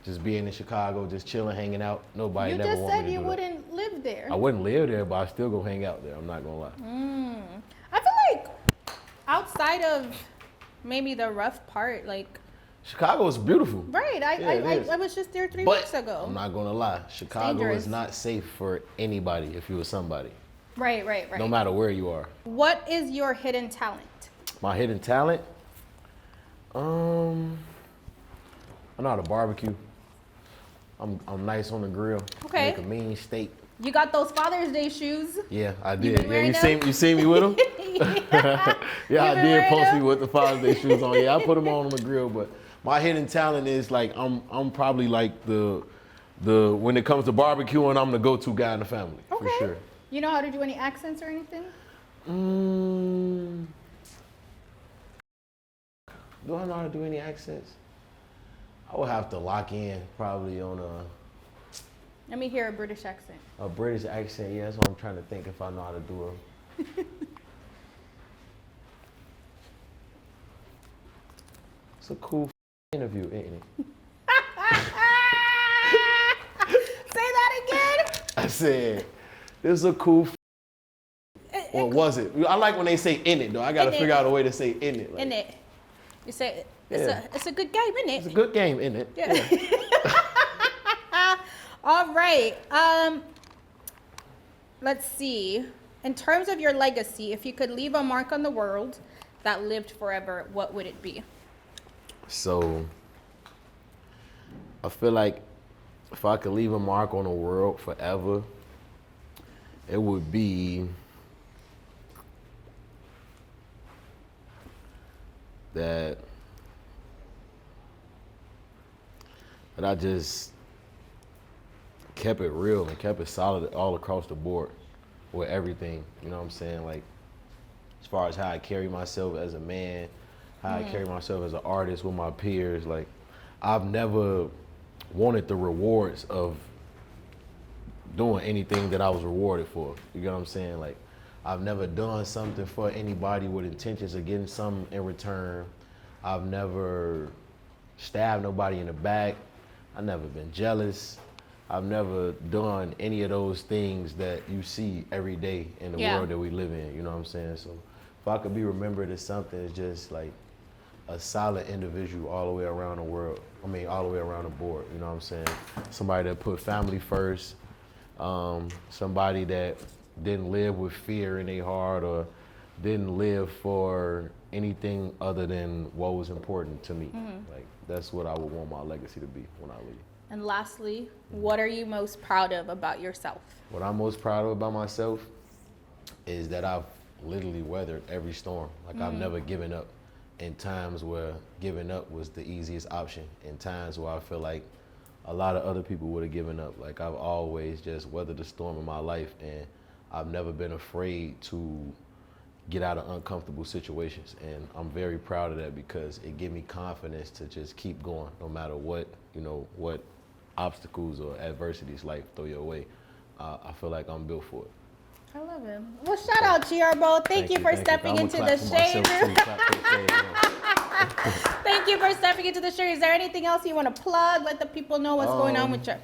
Speaker 1: just being in Chicago, just chilling, hanging out. Nobody
Speaker 2: You
Speaker 1: never
Speaker 2: just
Speaker 1: want me
Speaker 2: said
Speaker 1: to
Speaker 2: you
Speaker 1: do that.
Speaker 2: wouldn't live there.
Speaker 1: I wouldn't live there, but I still go hang out there. I'm not gonna lie.
Speaker 2: I feel like outside of maybe the rough part, like,
Speaker 1: Chicago is beautiful.
Speaker 2: right,
Speaker 1: it is.
Speaker 2: I was just there 3
Speaker 1: But
Speaker 2: weeks ago.
Speaker 1: I'm not gonna lie, Chicago
Speaker 2: dangerous.
Speaker 1: is not safe for anybody if you were somebody,
Speaker 2: Right.
Speaker 1: no matter where you are.
Speaker 2: What is your hidden talent?
Speaker 1: My hidden talent, I know how to barbecue. I'm nice on the grill.
Speaker 2: Okay.
Speaker 1: Make a mean steak.
Speaker 2: You got those Father's Day shoes.
Speaker 1: Yeah, I
Speaker 2: You
Speaker 1: did.
Speaker 2: been
Speaker 1: Yeah,
Speaker 2: wearing
Speaker 1: you see me with them?
Speaker 2: Yeah.
Speaker 1: Yeah, I
Speaker 2: been
Speaker 1: did
Speaker 2: wearing
Speaker 1: post
Speaker 2: them?
Speaker 1: me with the Father's Day shoes on. Yeah, I put them on the grill, but my hidden talent is like I'm probably like the when it comes to barbecuing, I'm the go-to guy in the family
Speaker 2: Okay.
Speaker 1: for sure.
Speaker 2: You know how to do any accents or anything?
Speaker 1: Do I know how to do any accents? I would have to lock in probably on
Speaker 2: Let me hear a British accent.
Speaker 1: a British accent. Yeah, that's what I'm trying to think if I know how to do them. It's a cool interview, ain't it?
Speaker 2: Say that again.
Speaker 1: I said, this is a cool or was it? I like when they say in it though. I gotta
Speaker 2: In it.
Speaker 1: figure out a way to say in it. Like,
Speaker 2: In it. You say it's
Speaker 1: Yeah.
Speaker 2: it's a good game, isn't it?
Speaker 1: It's a good game, isn't it?
Speaker 2: Yeah. All right. Let's see. In terms of your legacy, if you could leave a mark on the world that lived forever, what would it be?
Speaker 1: So I feel like if I could leave a mark on the world forever, it would be that I just kept it real and kept it solid all across the board with everything. You know what I'm saying? Like as far as how I carry myself as a man, how I carry myself as an artist with my peers. Like I've never wanted the rewards of doing anything that I was rewarded for. You get what I'm saying? Like I've never done something for anybody with intentions of getting something in return. I've never stabbed nobody in the back. I've never been jealous. I've never done any of those things that you see every day in the
Speaker 2: Yeah.
Speaker 1: world that we live in. You know what I'm saying? So if I could be remembered as something, it's just like a solid individual all the way around the world. I mean, all the way around the board. You know what I'm saying? Somebody that put family first. Somebody that didn't live with fear in their heart or didn't live for anything other than what was important to me. Like that's what I would want my legacy to be when I leave.
Speaker 2: And lastly, what are you most proud of about yourself?
Speaker 1: What I'm most proud of about myself is that I've literally weathered every storm. Like I've never given up in times where giving up was the easiest option, in times where I feel like a lot of other people would have given up. Like I've always just weathered the storm in my life, and I've never been afraid to get out of uncomfortable situations. And I'm very proud of that because it gave me confidence to just keep going no matter what, what obstacles or adversities life throw your way. I feel like I'm built for it.
Speaker 2: I love him. Well, shout out to you, Herbo. Thank you for stepping into the shade room. Thank you for stepping into the shade. Is there anything else you want to plug? Let the people know what's going on with you.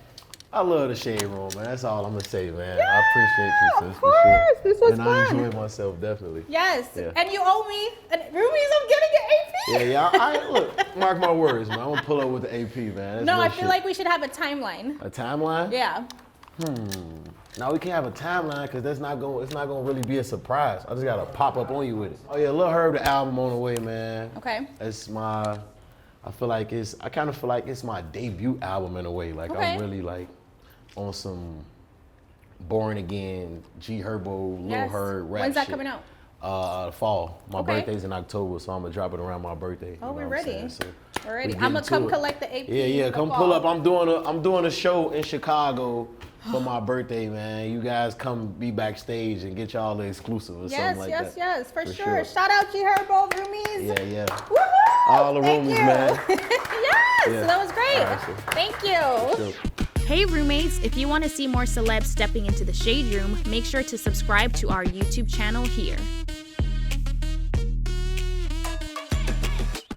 Speaker 1: I love the shade room, man. That's all I'm gonna say, man. I appreciate you, sis.
Speaker 2: Of course. This was
Speaker 1: and
Speaker 2: fun.
Speaker 1: I enjoyed myself, definitely.
Speaker 2: Yes.
Speaker 1: Yeah.
Speaker 2: And you owe me an Rumi's. I'm getting an AP.
Speaker 1: Yeah. I look, mark my words, man. I'm gonna pull up with the AP, man. That's
Speaker 2: No,
Speaker 1: real
Speaker 2: I feel
Speaker 1: shit.
Speaker 2: like we should have a timeline.
Speaker 1: A timeline?
Speaker 2: Yeah.
Speaker 1: No, we can't have a timeline because it's not gonna really be a surprise. I just gotta pop up on you with it. Oh yeah, Lil Herb, the album on the way, man.
Speaker 2: Okay.
Speaker 1: I kind of feel like it's my debut album in a way. Like
Speaker 2: Okay.
Speaker 1: I'm really like on some born again G Herbo, Lil
Speaker 2: Yes.
Speaker 1: Herb rap
Speaker 2: When's that
Speaker 1: shit.
Speaker 2: coming out?
Speaker 1: Fall. My
Speaker 2: Okay.
Speaker 1: birthday's in October, so I'm gonna drop it around my birthday.
Speaker 2: Oh,
Speaker 1: you know
Speaker 2: we're
Speaker 1: what I'm
Speaker 2: ready.
Speaker 1: saying? So
Speaker 2: We're ready.
Speaker 1: we
Speaker 2: I'm gonna
Speaker 1: getting
Speaker 2: come
Speaker 1: to it.
Speaker 2: collect the AP.
Speaker 1: Yeah,
Speaker 2: in the
Speaker 1: come
Speaker 2: fall.
Speaker 1: pull up. I'm doing a show in Chicago for my birthday, man. You guys come be backstage and get y'all the exclusive or
Speaker 2: Yes,
Speaker 1: something like
Speaker 2: yes,
Speaker 1: that.
Speaker 2: yes, for sure. Shout out G Herbo, roomies.
Speaker 1: Yeah, yeah.
Speaker 2: Woohoo!
Speaker 1: All the
Speaker 2: Thank
Speaker 1: roomies,
Speaker 2: you.
Speaker 1: man.
Speaker 2: Yes,
Speaker 1: Yeah.
Speaker 2: that was great.
Speaker 1: All right, so-
Speaker 2: Thank you.
Speaker 1: Sure.
Speaker 2: Hey roommates, if you want to see more celebs stepping into the shade room, make sure to subscribe to our YouTube channel here.